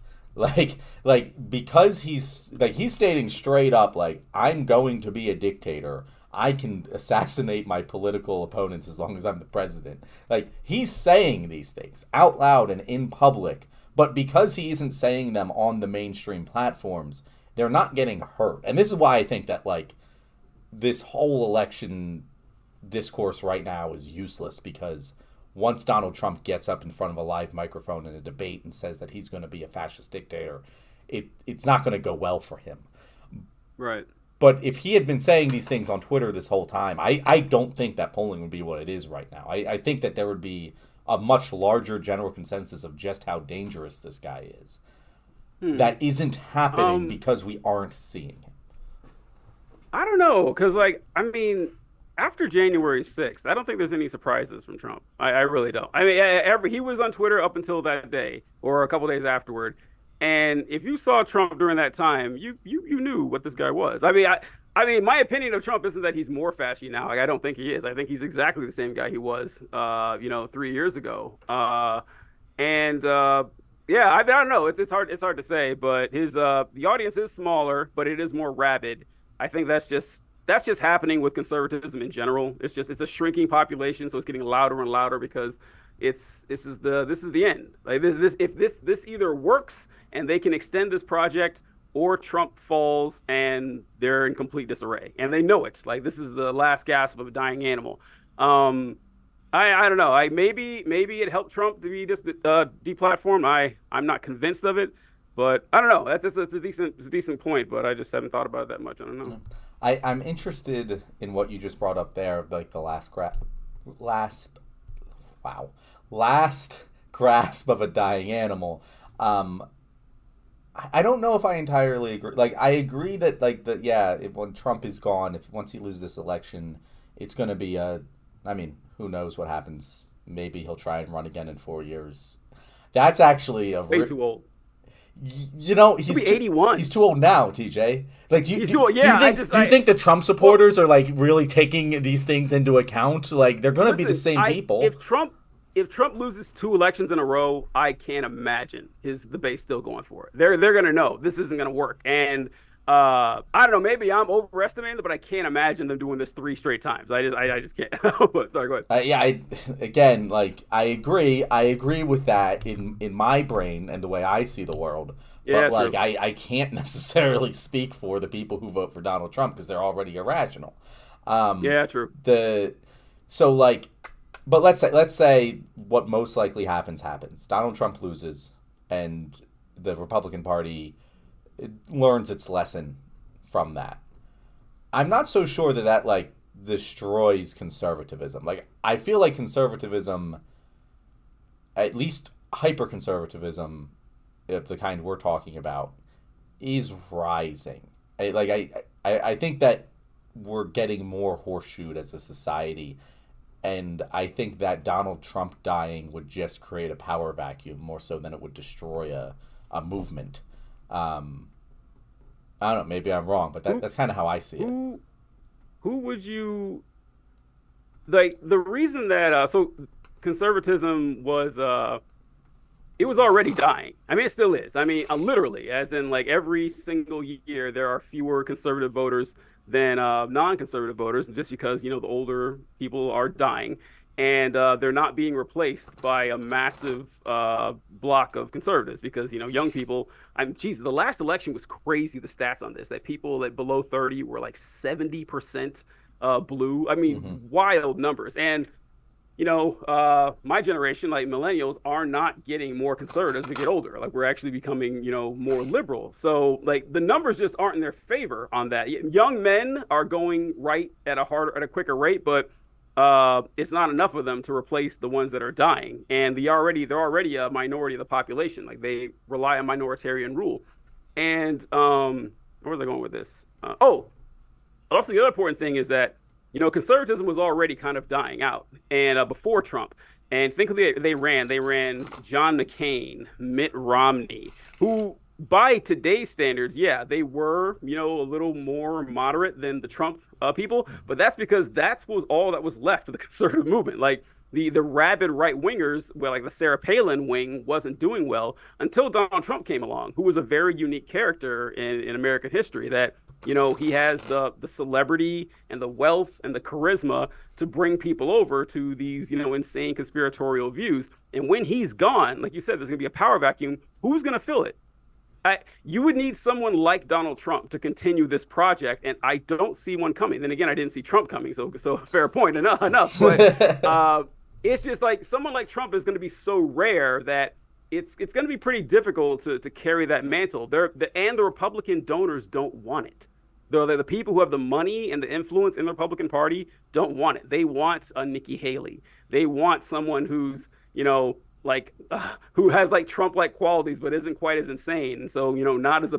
Because he's stating straight up, like, I'm going to be a dictator. I can assassinate my political opponents as long as I'm the president. Like, he's saying these things out loud and in public, but because he isn't saying them on the mainstream platforms, they're not getting hurt. And this is why I think that, like, this whole election discourse right now is useless, because once Donald Trump gets up in front of a live microphone in a debate and says that he's going to be a fascist dictator, it's not going to go well for him. Right. But if he had been saying these things on Twitter this whole time, I don't think that polling would be what it is right now. I think that there would be a much larger general consensus of just how dangerous this guy is. That isn't happening because we aren't seeing him. I don't know, because I mean, after January 6th, I don't think there's any surprises from Trump. I really don't. I mean, he was on Twitter up until that day or a couple days afterward, and if you saw Trump during that time, you knew what this guy was. I mean, my opinion of Trump isn't that he's more fashy now. Like, I don't think he is. I think he's exactly the same guy he was, 3 years ago. Yeah, I don't know. It's hard to say, but the audience is smaller, but it is more rabid. I think that's just happening with conservatism in general. It's a shrinking population, so it's getting louder and louder because this is the end. Like, if this either works and they can extend this project, or Trump falls and they're in complete disarray, and they know it. Like, this is the last gasp of a dying animal. I don't know. Maybe it helped Trump to be deplatformed. I'm not convinced of it, but I don't know. That's a decent point, but I just haven't thought about it that much. I don't know. I'm interested in what you just brought up there, like the last grasp of a dying animal. I don't know if I entirely agree. Like, I agree that, like, when Trump is gone, once he loses this election, it's going to be I mean, who knows what happens? Maybe he'll try and run again in 4 years. That's actually way too old. He's be 81. He's too old now, TJ. Like, do you think the Trump supporters are, like, really taking these things into account? Like, they're going to be the same people. If Trump loses 2 elections in a row, I can't imagine the base still going for it. They're going to know this isn't going to work. And I don't know, maybe I'm overestimating it, but I can't imagine them doing this 3 straight times. I just can't. Sorry, go ahead. I agree. I agree with that in my brain and the way I see the world. Yeah, but, true. I can't necessarily speak for the people who vote for Donald Trump because they're already irrational. Yeah, true. But let's say what most likely happens. Donald Trump loses, and the Republican Party learns its lesson from that. I'm not so sure that like destroys conservatism. Like I feel like conservatism, at least hyper conservatism, of the kind we're talking about, is rising. I think that we're getting more horseshoed as a society, and I think that Donald Trump dying would just create a power vacuum more so than it would destroy a movement. Um, I don't know. Maybe I'm wrong, but Who that's kind of how I see it. who who would you like? The reason that conservatism was it was already dying. I mean, it still is. I mean, literally, as in like every single year, there are fewer conservative voters than non-conservative voters, just because the older people are dying, and they're not being replaced by a massive block of conservatives because young people. Geez, the last election was crazy. The stats on this that people like below 30 were like 70% blue. I mean, Hmm. wild numbers. And my generation, like millennials, are not getting more conservative as we get older. Like we're actually becoming, more liberal. So like the numbers just aren't in their favor on that. Young men are going right at a quicker rate, but it's not enough of them to replace the ones that are dying. And they're already a minority of the population. Like they rely on minoritarian rule. And where are they going with this? Also, the other important thing is that conservatism was already kind of dying out, and before Trump. And think of they ran John McCain, Mitt Romney, who by today's standards, yeah, they were a little more moderate than the Trump people, but that's because that was all that was left of the conservative movement. Like the rabid right wingers, where like the Sarah Palin wing wasn't doing well until Donald Trump came along, who was a very unique character in American history. That he has the celebrity and the wealth and the charisma to bring people over to these insane conspiratorial views. And when he's gone, like you said, there's going to be a power vacuum. Who's going to fill it? You would need someone like Donald Trump to continue this project, and I don't see one coming. Then again, I didn't see Trump coming, so fair point enough. But it's just like someone like Trump is going to be so rare that it's going to be pretty difficult to carry that mantle. And the Republican donors don't want it. The people who have the money and the influence in the Republican Party don't want it. They want a Nikki Haley. They want someone who's who has like Trump-like qualities, but isn't quite as insane. And so not as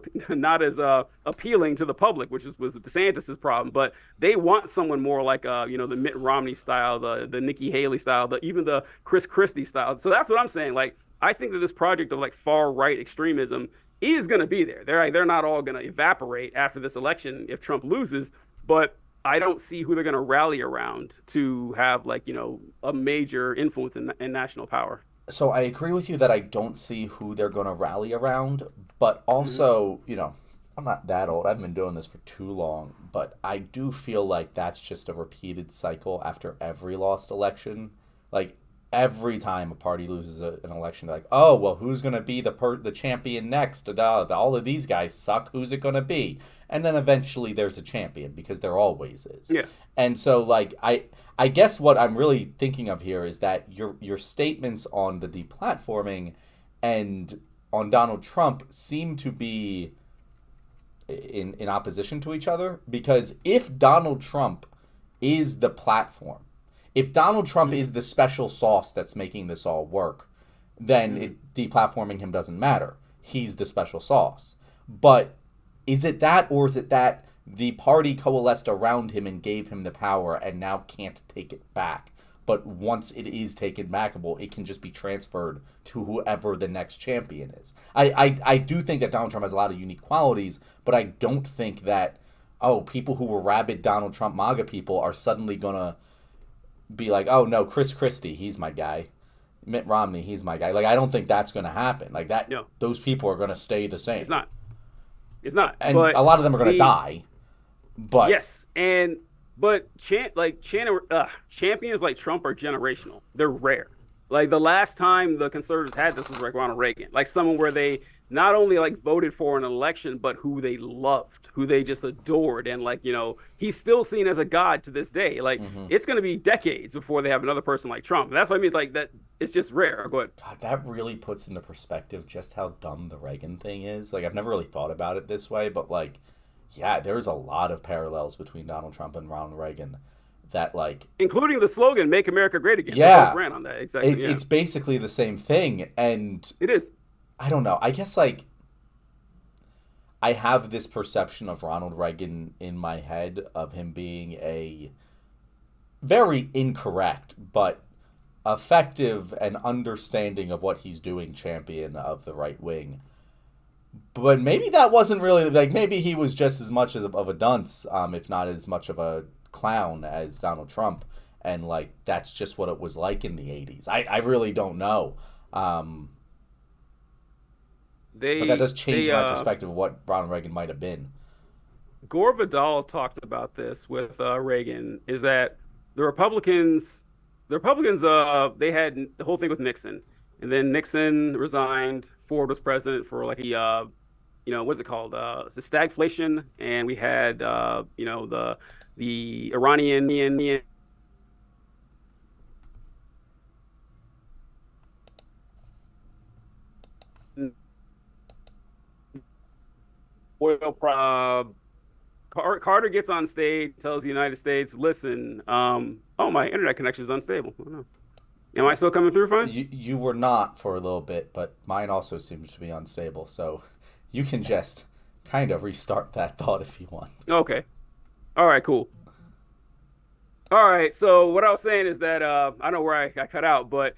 appealing to the public, which was DeSantis's problem. But they want someone more like the Mitt Romney style, the Nikki Haley style, even the Chris Christie style. So that's what I'm saying. Like I think that this project of like far right extremism is going to be there. They're not all going to evaporate after this election if Trump loses, but I don't see who they're going to rally around to have like a major influence in national power. So I agree with you that I don't see who they're going to rally around, but Mm-hmm. also, I'm not that old. I've been doing this for too long, but I do feel like that's just a repeated cycle after every lost election. Like every time a party loses an election, they're like, "Oh, well, who's going to be the champion next? All of these guys suck. Who's it going to be?" And then eventually there's a champion because there always is. Yeah. And so like I guess what I'm really thinking of here is that your statements on the deplatforming and on Donald Trump seem to be in opposition to each other, because if Donald Trump is the platform, if Donald Trump Mm-hmm. is the special sauce that's making this all work, then Mm-hmm. deplatforming him doesn't matter. He's the special sauce. But is it that, or is it that the party coalesced around him and gave him the power and now can't take it back? But once it is taken backable, it can just be transferred to whoever the next champion is. I do think that Donald Trump has a lot of unique qualities, but I don't think that, oh, people who were rabid Donald Trump MAGA people are suddenly going to be like, oh, no, Chris Christie, he's my guy. Mitt Romney, he's my guy. Like, I don't think that's going to happen. Like, No, those people are going to stay the it's same. not. It's not. And But a lot of them are going to the die. But yes, and but champions like Trump are generational. They're rare. Like the last time the conservatives had this was like Ronald Reagan, like someone where they not only like voted for an election, but who they loved, who they just adored, and like he's still seen as a god to this day. Like mhm. it's going to be decades before they have another person like Trump. And that's what I mean. Like that, it's just rare. Go ahead. God, that really puts into perspective just how dumb the Reagan thing is. Like, I've never really thought about it this way, but like, Yeah, there's a lot of parallels between Donald Trump and Ronald Reagan that like including the slogan "Make America Great Again." They both yeah, ran on that exactly. Yeah, it's basically the same thing. And it is. I don't know. I guess like I have this perception of Ronald Reagan in my head of him being a very incorrect but effective and understanding of what he's doing champion of the right wing. But maybe that wasn't really like maybe he was just as much as of a dunce, if not as much of a clown as Donald Trump, and like that's just what it was like in the '80s. I really don't know, but that They does change they my perspective of what Ronald Reagan might have been. Gore Vidal talked about this with Reagan. Is that the Republicans? The Republicans, they had the whole thing with Nixon, and then Nixon resigned. Ford was president for like what's it called? It's the stagflation, and we had the Iranian oil. Carter gets on stage, tells the United States, "Listen, oh, my internet connection is unstable. Oh, no. Am I still coming through fine? You were not for a little bit, but mine also seems to be unstable. So you can just kind of restart that thought if you want. Okay. All right, cool. All right. So what I was saying is that I know where I cut out, but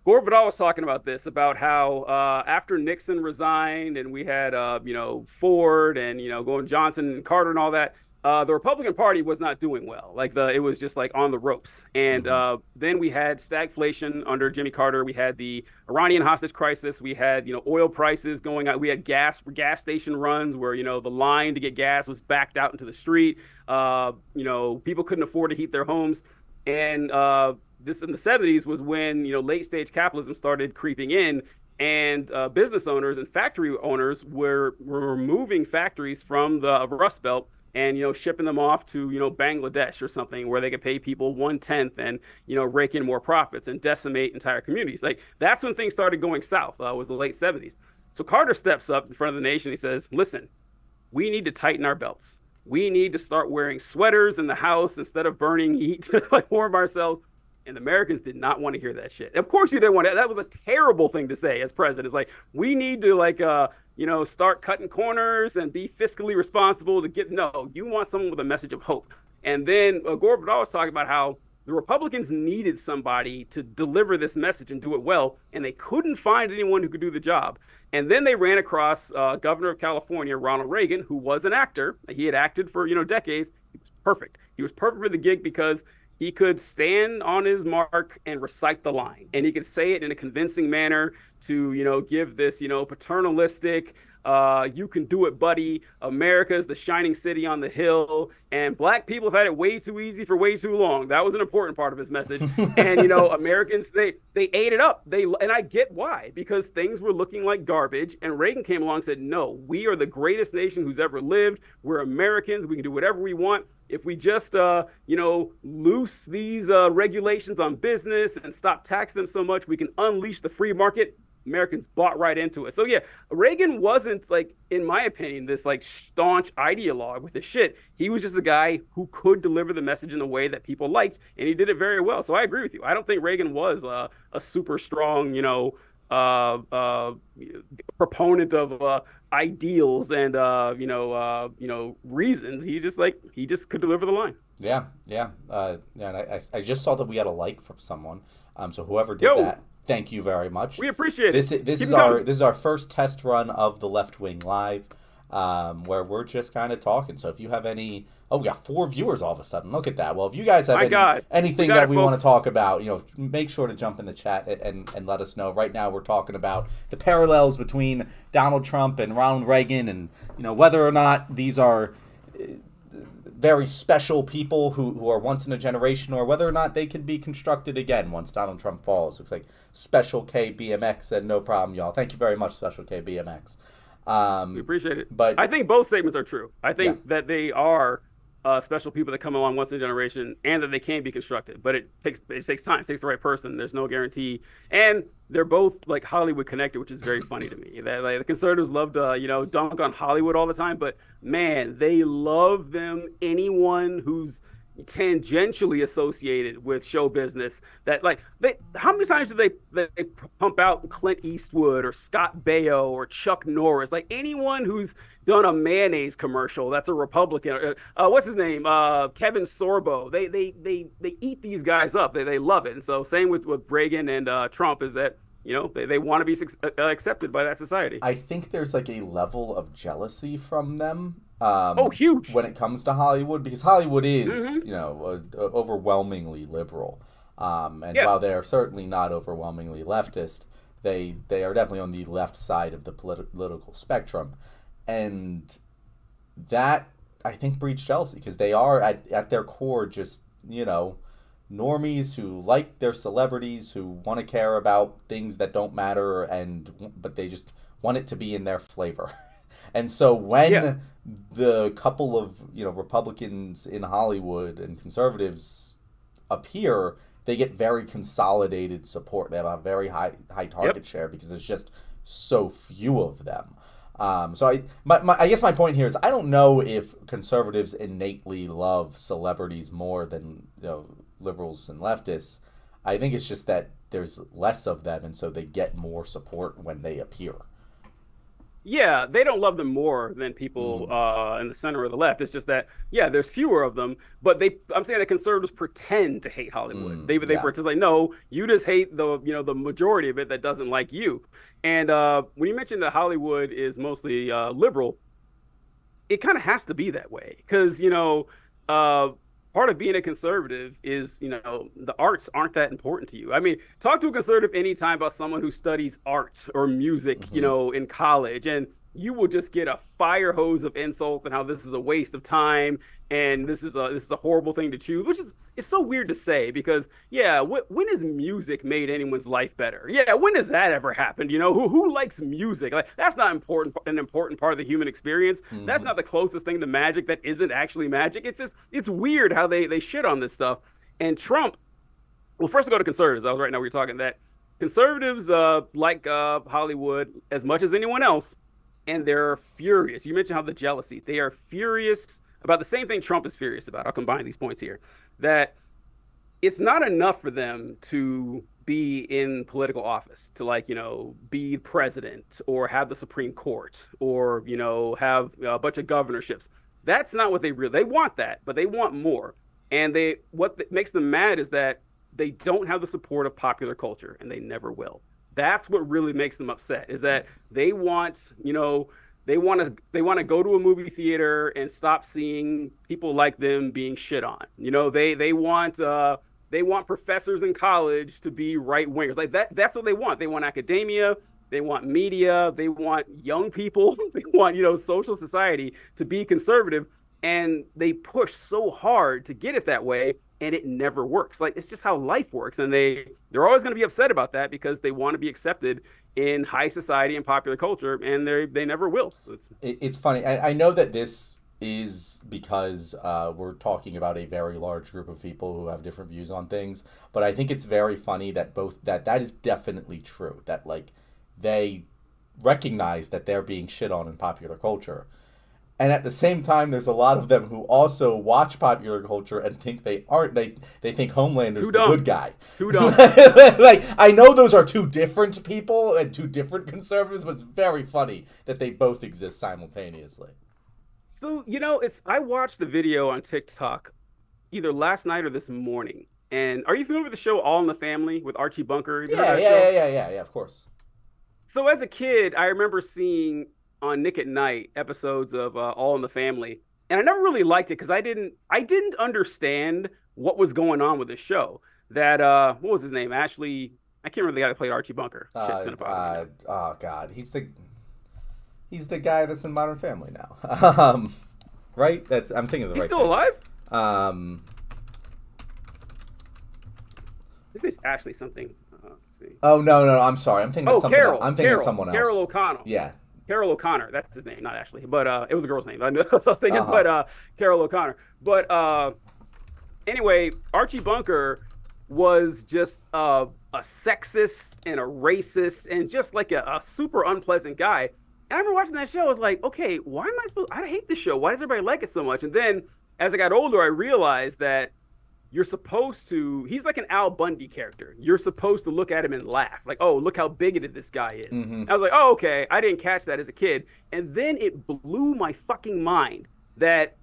Gore Vidal was talking about this, about how after Nixon resigned and we had Ford and going Johnson and Carter and all that, the Republican Party was not doing well. Like it was just like on the ropes. And then we had stagflation under Jimmy Carter. We had the Iranian hostage crisis. We had oil prices going up. We had gas station runs where the line to get gas was backed out into the street. People couldn't afford to heat their homes, and this in the 70s was when late stage capitalism started creeping in, and business owners and factory owners were removing factories from the Rust Belt and shipping them off to Bangladesh or something where they could pay people 1/10 and rake in more profits and decimate entire communities. Like that's when things started going south. Was the late 70s. So Carter steps up in front of the nation. He says, "Listen, we need to tighten our belts. We need to start wearing sweaters in the house instead of burning heat to like warm ourselves." And the Americans did not want to hear that shit. Of course, you didn't want to. That was a terrible thing to say as president. It's like, we need to start cutting corners and be fiscally responsible to get. No, you want someone with a message of hope. And then Gore Vidal was talking about how the Republicans needed somebody to deliver this message and do it well, and they couldn't find anyone who could do the job. And then they ran across Governor of California, Ronald Reagan, who was an actor. He had acted for decades. He was perfect. He was perfect for the gig because he could stand on his mark and recite the line, and he could say it in a convincing manner to give this paternalistic you can do it, buddy. America's the shining city on the hill, and black people have had it way too easy for way too long. That was an important part of his message. And Americans, they ate it up. And I get why, because things were looking like garbage, and Reagan came along and said, "No, we are the greatest nation who's ever lived. We're Americans. We can do whatever we want. If we just loose these regulations on business and stop taxing them so much, we can unleash the free market." Americans bought right into it. So yeah, Reagan wasn't, like, in my opinion, this like staunch ideologue with his shit. He was just a guy who could deliver the message in a way that people liked, and he did it very well. So I agree with you. I don't think Reagan was a super strong, proponent of ideals and reasons. He just could deliver the line. Yeah, yeah, yeah. And I just saw that we had a like from someone. So whoever did Yo, that, thank you very much. we appreciate This it. this Keep is it our coming. this is our first test run of the Left Wing Live, where we're just kind of talking. So if you have any, we got 4 viewers all of a sudden. Look at that. Well, if you guys have My God, we anything got that it, we want to folks. talk about, make sure to jump in the chat and let us know. Right now, we're talking about the parallels between Donald Trump and Ronald Reagan, and whether or not these are very special people who are once in a generation, or whether or not they can be constructed again once Donald Trump falls. Looks like Special K BMX said no problem, y'all. Thank you very much, Special K BMX. We appreciate it. But I think both statements are true. I yeah, think that they are special people that come along once in a generation, and that they can be constructed. But it takes time. It takes the right person. There's no guarantee, and they're both like Hollywood connected, which is very funny to me. That like the conservatives love to dunk on Hollywood all the time, but man, they love them anyone who's tangentially associated with show business. That like how many times do they pump out Clint Eastwood or Scott Baio or Chuck Norris, like anyone who's done a mayonnaise commercial that's a Republican, what's his name, Kevin Sorbo. They eat these guys up. They love it. And so same with Reagan and Trump, is that they want to be accepted by that society. I think there's like a level of jealousy from them. Oh, huge. When it comes to Hollywood, because Hollywood is, Mm-hmm. overwhelmingly liberal. And Yeah. while they are certainly not overwhelmingly leftist, they are definitely on the left side of the political spectrum. And that, I think, breeds jealousy, because they are at their core just, normies who like their celebrities, who want to care about things that don't matter, but they just want it to be in their flavor. And so when Yeah. the couple of Republicans in Hollywood and conservatives appear, they get very consolidated support. They have a very high target share because there's just so few of them. So I guess my point here is, I don't know if conservatives innately love celebrities more than liberals and leftists. I think it's just that there's less of them, and so they get more support when they appear. Yeah, they don't love them more than people in the center or the left. It's just that, yeah, there's fewer of them, but I'm saying that conservatives pretend to hate Hollywood. They pretend like, no, you just hate the majority of it that doesn't like you. And when you mentioned that Hollywood is mostly liberal, it kind of has to be that way, because part of being a conservative is, the arts aren't that important to you. I mean, talk to a conservative anytime about someone who studies art or music, in college, and you will just get a fire hose of insults and how this is a waste of time and this is a horrible thing to choose, which is, it's so weird to say, because when has music made anyone's life better? Yeah, when has that ever happened? Who likes music? Like, that's not an important part of the human experience. That's not the closest thing to magic that isn't actually magic. It's weird how they shit on this stuff. And Trump, well, first to go to conservatives. I was right now we were talking that conservatives like Hollywood as much as anyone else, and they're furious. You mentioned how the jealousy. They are furious about the same thing Trump is furious about. I'll combine these points here. That it's not enough for them to be in political office, to be president or have the Supreme Court or, have a bunch of governorships. That's not what they want that, but they want more. And what makes them mad is that they don't have the support of popular culture, and they never will. That's what really makes them upset, is that they want to go to a movie theater and stop seeing people like them being shit on. They want professors in college to be right wingers. Like that's what they want. They want academia, they want media, they want young people, they want, social society to be conservative, and they push so hard to get it that way, and it never works. Like, it's just how life works, and they're always going to be upset about that because they want to be accepted in high society and popular culture, and they never will. It's funny. I know that this is because we're talking about a very large group of people who have different views on things, but I think it's very funny that that is definitely true, that like they recognize that they're being shit on in popular culture. And at the same time, there's a lot of them who also watch popular culture and think they aren't. They think Homelander's the good guy. Too dumb. Like, I know those are two different people and two different conservatives, but it's very funny that they both exist simultaneously. So, I watched the video on TikTok either last night or this morning. And are you familiar with the show All in the Family with Archie Bunker? Yeah, of course. So as a kid, I remember seeing on Nick at Night episodes of All in the Family, and I never really liked it because I didn't understand what was going on with the show. That what was his name? Ashley, I can't remember the guy that played Archie Bunker. Oh God, he's the guy that's in Modern Family now. Right? I'm thinking of the He's right still thing. alive? His name's Ashley something. Let's see. Oh no, I'm sorry. I'm thinking of someone. Carol. I'm thinking of someone else. Carol O'Connell. Yeah. Carol O'Connor. That's his name, not Ashley, but it was a girl's name. I know what I was thinking, Uh-huh. but Carol O'Connor. But anyway, Archie Bunker was just a sexist and a racist and just like a super unpleasant guy. And I remember watching that show. I was like, okay, why am I supposed? I hate this show. Why does everybody like it so much? And then as I got older, I realized that you're supposed to. He's like an Al Bundy character. You're supposed to look at him and laugh, like, oh, look how bigoted this guy is. Mm-hmm. I was like, oh, okay, I didn't catch that as a kid. And then it blew my fucking mind that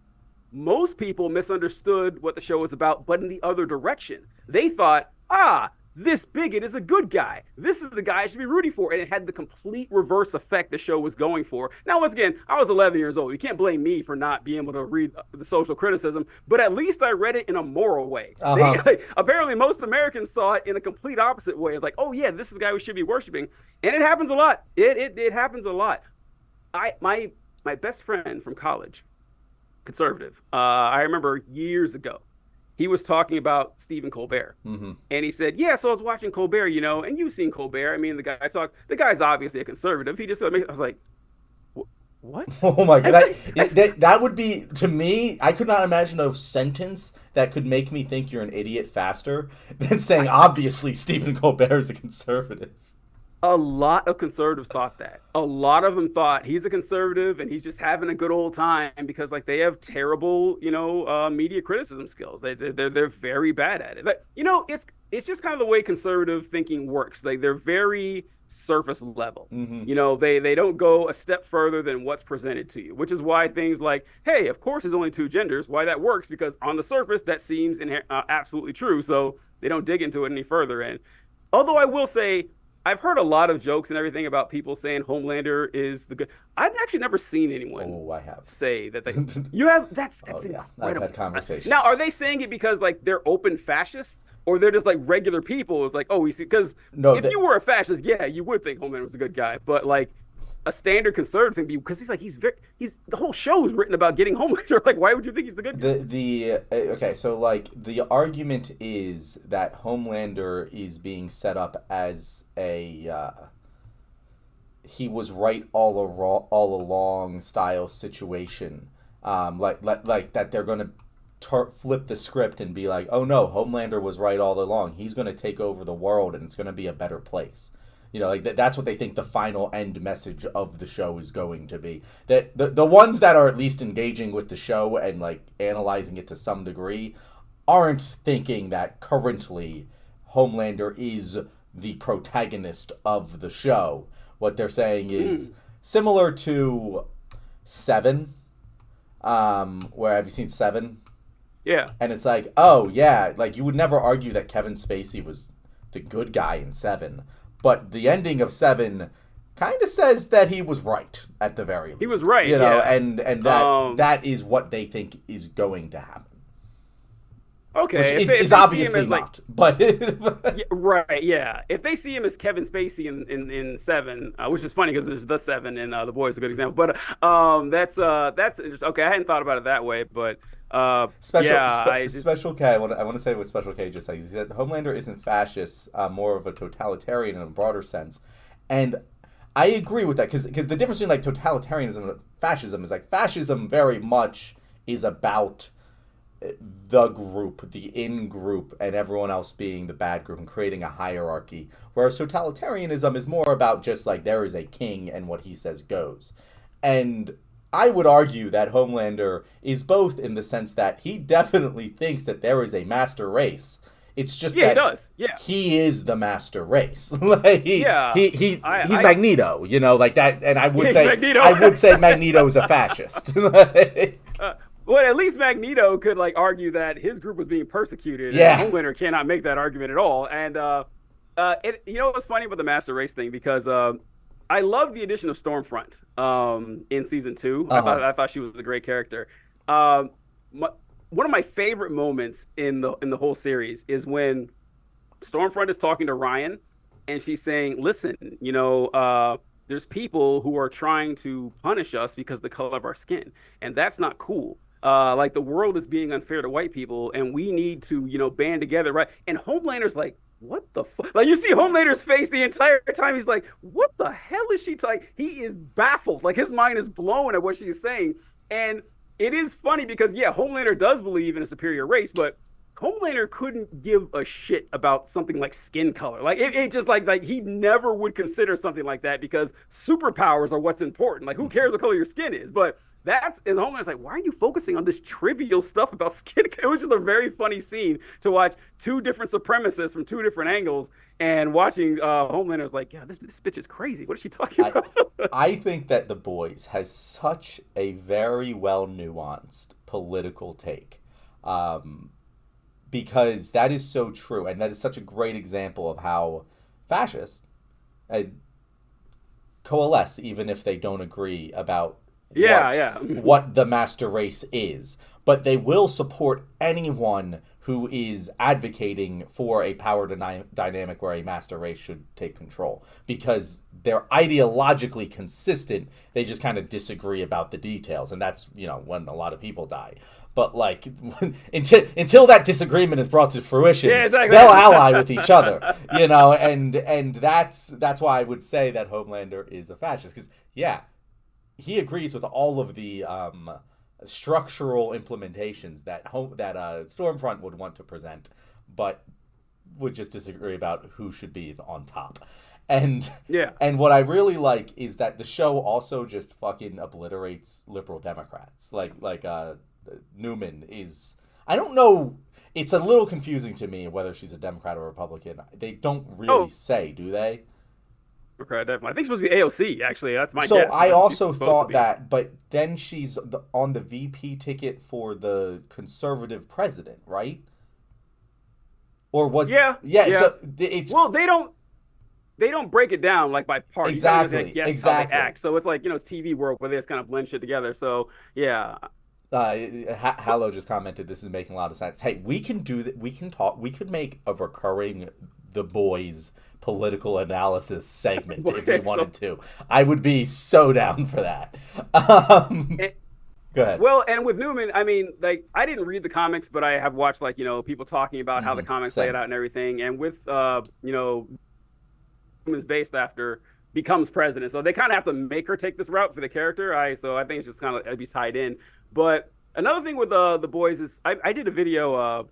most people misunderstood what the show was about, but in the other direction. They thought, this bigot is a good guy. This is the guy I should be rooting for. And it had the complete reverse effect the show was going for. Now, once again, I was 11 years old. You can't blame me for not being able to read the social criticism, but at least I read it in a moral way. Apparently, most Americans saw it in a complete opposite way. Like, oh, yeah, this is the guy we should be worshiping. And it happens a lot. It happens a lot. My best friend from college, conservative, I remember years ago, he was talking about Stephen Colbert. Mm-hmm. And he said, yeah, so I was watching Colbert, and you've seen Colbert. I mean, the guy's obviously a conservative. He just, I was like, what? Oh my God. That would be, to me, I could not imagine a sentence that could make me think you're an idiot faster than saying, obviously, Stephen Colbert is a conservative. A lot of conservatives thought that. A lot of them thought he's a conservative and he's just having a good old time because like they have terrible, media criticism skills. They're very bad at it. But it's just kind of the way conservative thinking works. Like they're very surface level. Mm-hmm. They don't go a step further than what's presented to you, which is why things like, hey, of course there's only two genders. Why that works because on the surface that seems absolutely true. So they don't dig into it any further. And although I will say, I've heard a lot of jokes and everything about people saying Homelander is the good. I've actually never seen anyone I have. say that you have. That's yeah. incredible. I've had conversations. Now, are they saying it because like they're open fascists or they're just like regular people? It's like, oh, we see, because if you were a fascist, yeah, you would think Homelander was a good guy, but like a standard conservative thing because he's like he's the whole show is written about getting Homelander. Like, why would you think he's the good guy? Okay, so like the argument is that Homelander is being set up as a he was right all along style situation, like that they're gonna flip the script and be like, oh no, Homelander was right all along. He's gonna take over the world and it's gonna be a better place. Like that's what they think the final end message of the show is going to be. That the ones that are at least engaging with the show and like analyzing it to some degree aren't thinking that currently Homelander is the protagonist of the show. What they're saying is similar to Seven. Where have you seen Seven? Yeah. And it's like, oh yeah, like you would never argue that Kevin Spacey was the good guy in Seven. But the ending of Seven kind of says that he was right at the very least. He was right, and that is what they think is going to happen. Okay, which is obviously not. But yeah, right, yeah. If they see him as Kevin Spacey in Seven, which is funny because there's the Seven and The Boy is a good example. But that's interesting. Okay, I hadn't thought about it that way, but. Special K. I want to say what Special K just said. He said Homelander isn't fascist, more of a totalitarian in a broader sense, and I agree with that because the difference between like totalitarianism and fascism is like fascism very much is about the group, the in group, and everyone else being the bad group and creating a hierarchy, whereas totalitarianism is more about just like there is a king and what he says goes, and I would argue that Homelander is both in the sense that he definitely thinks that there is a master race. It's just that he does. Yeah. He is the master race. Like he's Magneto, like that. And I would say Magneto is a fascist. Well, at least Magneto could like argue that his group was being persecuted. Yeah. And Homelander cannot make that argument at all. And what's funny about the master race thing because I love the addition of Stormfront in season 2. Uh-huh. I thought she was a great character. One of my favorite moments in the whole series is when Stormfront is talking to Ryan, and she's saying, "Listen, there's people who are trying to punish us because of the color of our skin, and that's not cool. Like the world is being unfair to white people, and we need to, band together, right?" And Homelander's like, what the fuck? Like, you see Homelander's face the entire time. He's like, what the hell is she talking? He is baffled. Like, his mind is blown at what she's saying. And it is funny because, yeah, Homelander does believe in a superior race, but Homelander couldn't give a shit about something like skin color. Like, it just like he never would consider something like that because superpowers are what's important. Like, who cares what color your skin is? But that's, and Homelander's like, why are you focusing on this trivial stuff about skin? It was just a very funny scene to watch two different supremacists from two different angles, and watching Homelander's like, yeah, this bitch is crazy. What is she talking about? I think that The Boys has such a very well nuanced political take. Because that is so true, and that is such a great example of how fascists coalesce even if they don't agree about Yeah. what the master race is, but they will support anyone who is advocating for a power dynamic where a master race should take control because they're ideologically consistent. They just kind of disagree about the details, and that's, when a lot of people die. But like until that disagreement is brought to fruition, Yeah, exactly. they'll ally with each other, and that's why I would say that Homelander is a fascist because he agrees with all of the structural implementations that Stormfront would want to present, but would just disagree about who should be on top. And Yeah. and what I really like is that the show also just fucking obliterates liberal Democrats. Like Newman is, I don't know. It's a little confusing to me whether she's a Democrat or Republican. They don't really say, do they? Okay, definitely. I think it's supposed to be AOC. Actually, that's my So guess. I also Supposed to thought be. that, but then she's on the VP ticket for the conservative president, right? Or was Yeah, yeah? yeah. So it's Well, they don't break it down like by party. exactly Like, guess how exactly. they act. So it's like, it's TV world where they just kind of blend shit together. So yeah, Hallow just commented, "This is making a lot of sense." Hey, we can do that. We can talk. We could make a recurring The Boys political analysis segment if we wanted to. I would be so down for that. and, Go ahead. well, and with Newman, I mean, like, I didn't read the comics, but I have watched, like, people talking about how the comics lay Same. it out and everything. And with Newman's based after becomes president, so they kind of have to make her take this route for the character. So I think it's just kind of be tied in. But another thing with the boys is I did a video a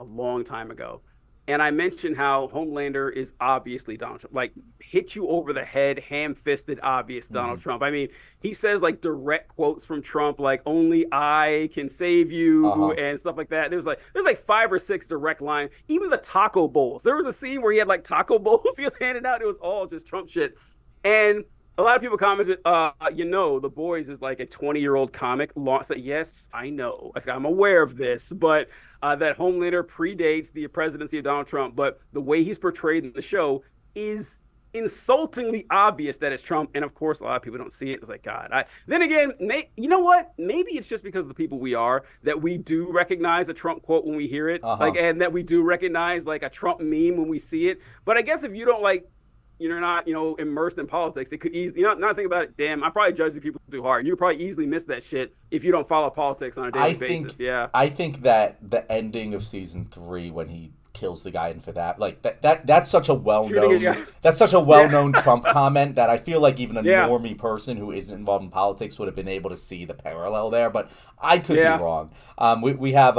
long time ago, and I mentioned how Homelander is obviously Donald Trump, like, hit you over the head, ham-fisted, obvious Donald Trump. I mean, he says like direct quotes from Trump, like "only I can save you" Uh-huh. and stuff like that. There's like 5 or 6 direct lines. Even the taco bowls. There was a scene where he had like taco bowls he was handing out. It was all just Trump shit. And a lot of people commented, The Boys is like a 20-year-old comic. So yes, I know. I'm aware of this, but that Homelander predates the presidency of Donald Trump. But the way he's portrayed in the show is insultingly obvious that it's Trump. And of course, a lot of people don't see it. It's like, God. Then again, you know what? Maybe it's just because of the people we are that we do recognize a Trump quote when we hear it, Uh-huh. and that we do recognize like a Trump meme when we see it. But I guess if you don't you're not, immersed in politics, it could easily, not think about it. Damn, I probably judge the people too hard. You probably easily miss that shit if you don't follow politics on a daily basis. Yeah. I think that the ending of season 3 when he kills the guy in Fifth Ave, like that's such a well known Yeah. that's such a well known Trump comment that I feel like even a Yeah. normie person who isn't involved in politics would have been able to see the parallel there. But I could Yeah. be wrong. We have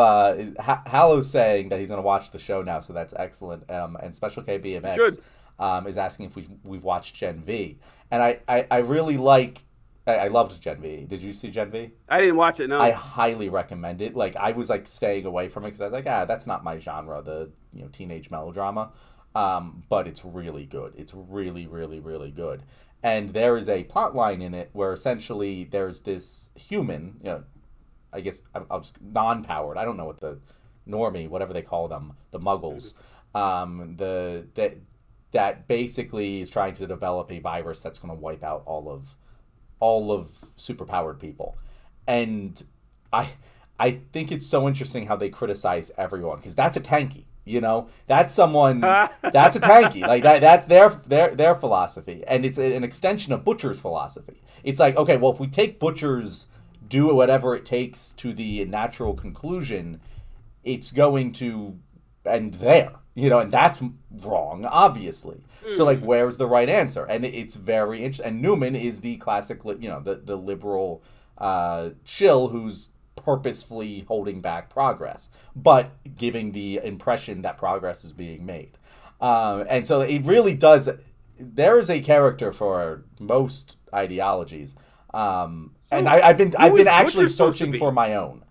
Hallow saying that he's going to watch the show now, so that's excellent. And Special K BMX Should. is asking if we've watched Gen V, and I really like. I loved Gen V. Did you see Gen V? I didn't watch it. No. I highly recommend it. Like, I was like staying away from it because I was like, that's not my genre, the teenage melodrama. But it's really good. It's really, really, really good. And there is a plot line in it where essentially there's this human, I guess I'll just non-powered. I don't know what the normie, whatever they call them, the Muggles, that basically is trying to develop a virus that's going to wipe out all of superpowered people. And I think it's so interesting how they criticize everyone because that's a tanky, that's someone that's a tanky, like that's their philosophy, and it's an extension of Butcher's philosophy. It's like, okay, well, if we take Butcher's do whatever it takes to the natural conclusion, it's going to end there. And that's wrong, obviously. So, like, Mm. where's the right answer? And it's very interesting. And Newman is the classic, the liberal shill who's purposefully holding back progress, but giving the impression that progress is being made. And so it really does. There is a character for most ideologies, and So I've who been is actually Butcher supposed to searching for be? my own.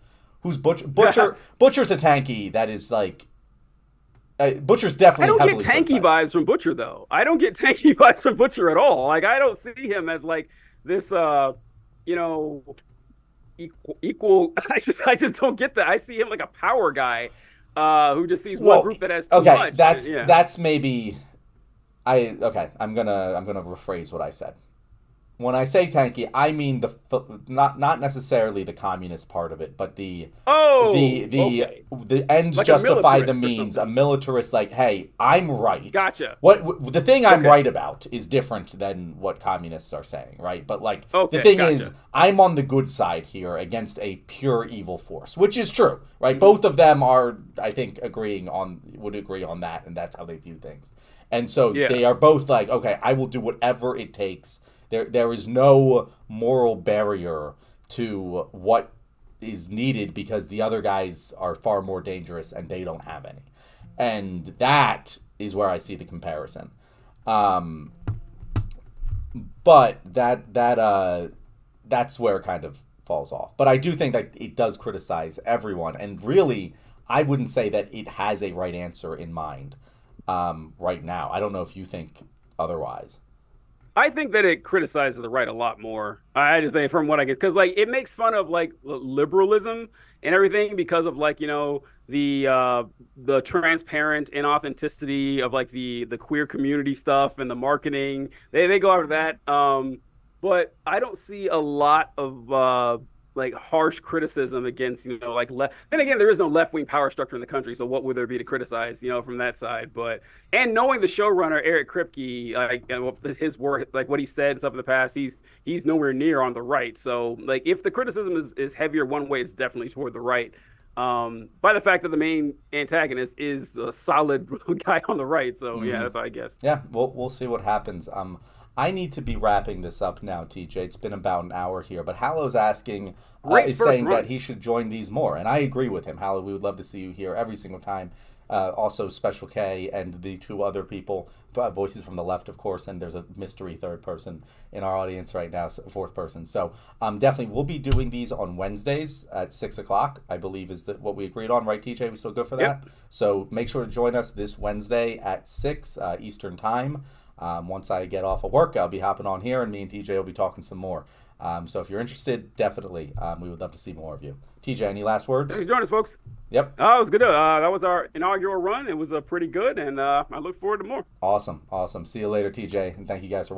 Who's Butcher's a tanky that is like Butcher's I definitely don't get heavily tanky criticized. vibes from Butcher though. I don't get tanky vibes from Butcher at all. Like I don't see him as like this you know equal I just don't get that. I see him like a power guy who just sees one Well, group that has too okay, much. that's Yeah. that's maybe I okay. I'm gonna rephrase what I said. When I say tanky, I mean not necessarily the communist part of it, but the Oh, the okay. the ends Like a justify the militarist or means. A something. militarist, like, hey, I'm right. Gotcha. The thing I'm Okay. right about is different than what communists are saying, right? But like the Okay, thing is, gotcha. I'm on the good side here against a pure evil force, which is true, right? Hmm. Both of them are, I think, would agree on that, and that's how they view things. And so Yeah. they are both like, okay, I will do whatever it takes. There is no moral barrier to what is needed because the other guys are far more dangerous and they don't have any. And that is where I see the comparison. Um, but that's where it kind of falls off. But I do think that it does criticize everyone, and really, I wouldn't say that it has a right answer in mind right now. I don't know if you think otherwise. I think that it criticizes the right a lot more. I just think from what I get, because like it makes fun of like liberalism and everything because of like the transparent inauthenticity of like the queer community stuff and the marketing. They go after that. But I don't see a lot of like harsh criticism against like left. Then again, there is no left wing power structure in the country, so what would there be to criticize from that side? But and knowing the showrunner Eric Kripke, like his work, like what he said and stuff in the past, he's nowhere near on the right. So like if the criticism is heavier one way, it's definitely toward the right. By the fact that the main antagonist is a solid guy on the right. So yeah, Mm-hmm. that's what I guess. Yeah, we'll see what happens. I need to be wrapping this up now, TJ. It's been about an hour here, but Hallow's asking, Great is first saying that run. he should join these more, and I agree with him. Hallow, we would love to see you here every single time. Also, Special K and the two other people, voices from the left, of course, and there's a mystery third person in our audience right now, fourth person. So, definitely, we'll be doing these on Wednesdays at 6 o'clock. I believe is what we agreed on, right, TJ? We still good for that? Yep. So make sure to join us this Wednesday at 6 Eastern Time. Once I get off of work, I'll be hopping on here, and me and TJ will be talking some more. So if you're interested, definitely, we would love to see more of you. TJ, any last words? Thanks for joining us, folks. Yep. It was good. That was our inaugural run. It was pretty good, and I look forward to more. Awesome. Awesome. See you later, TJ, and thank you guys for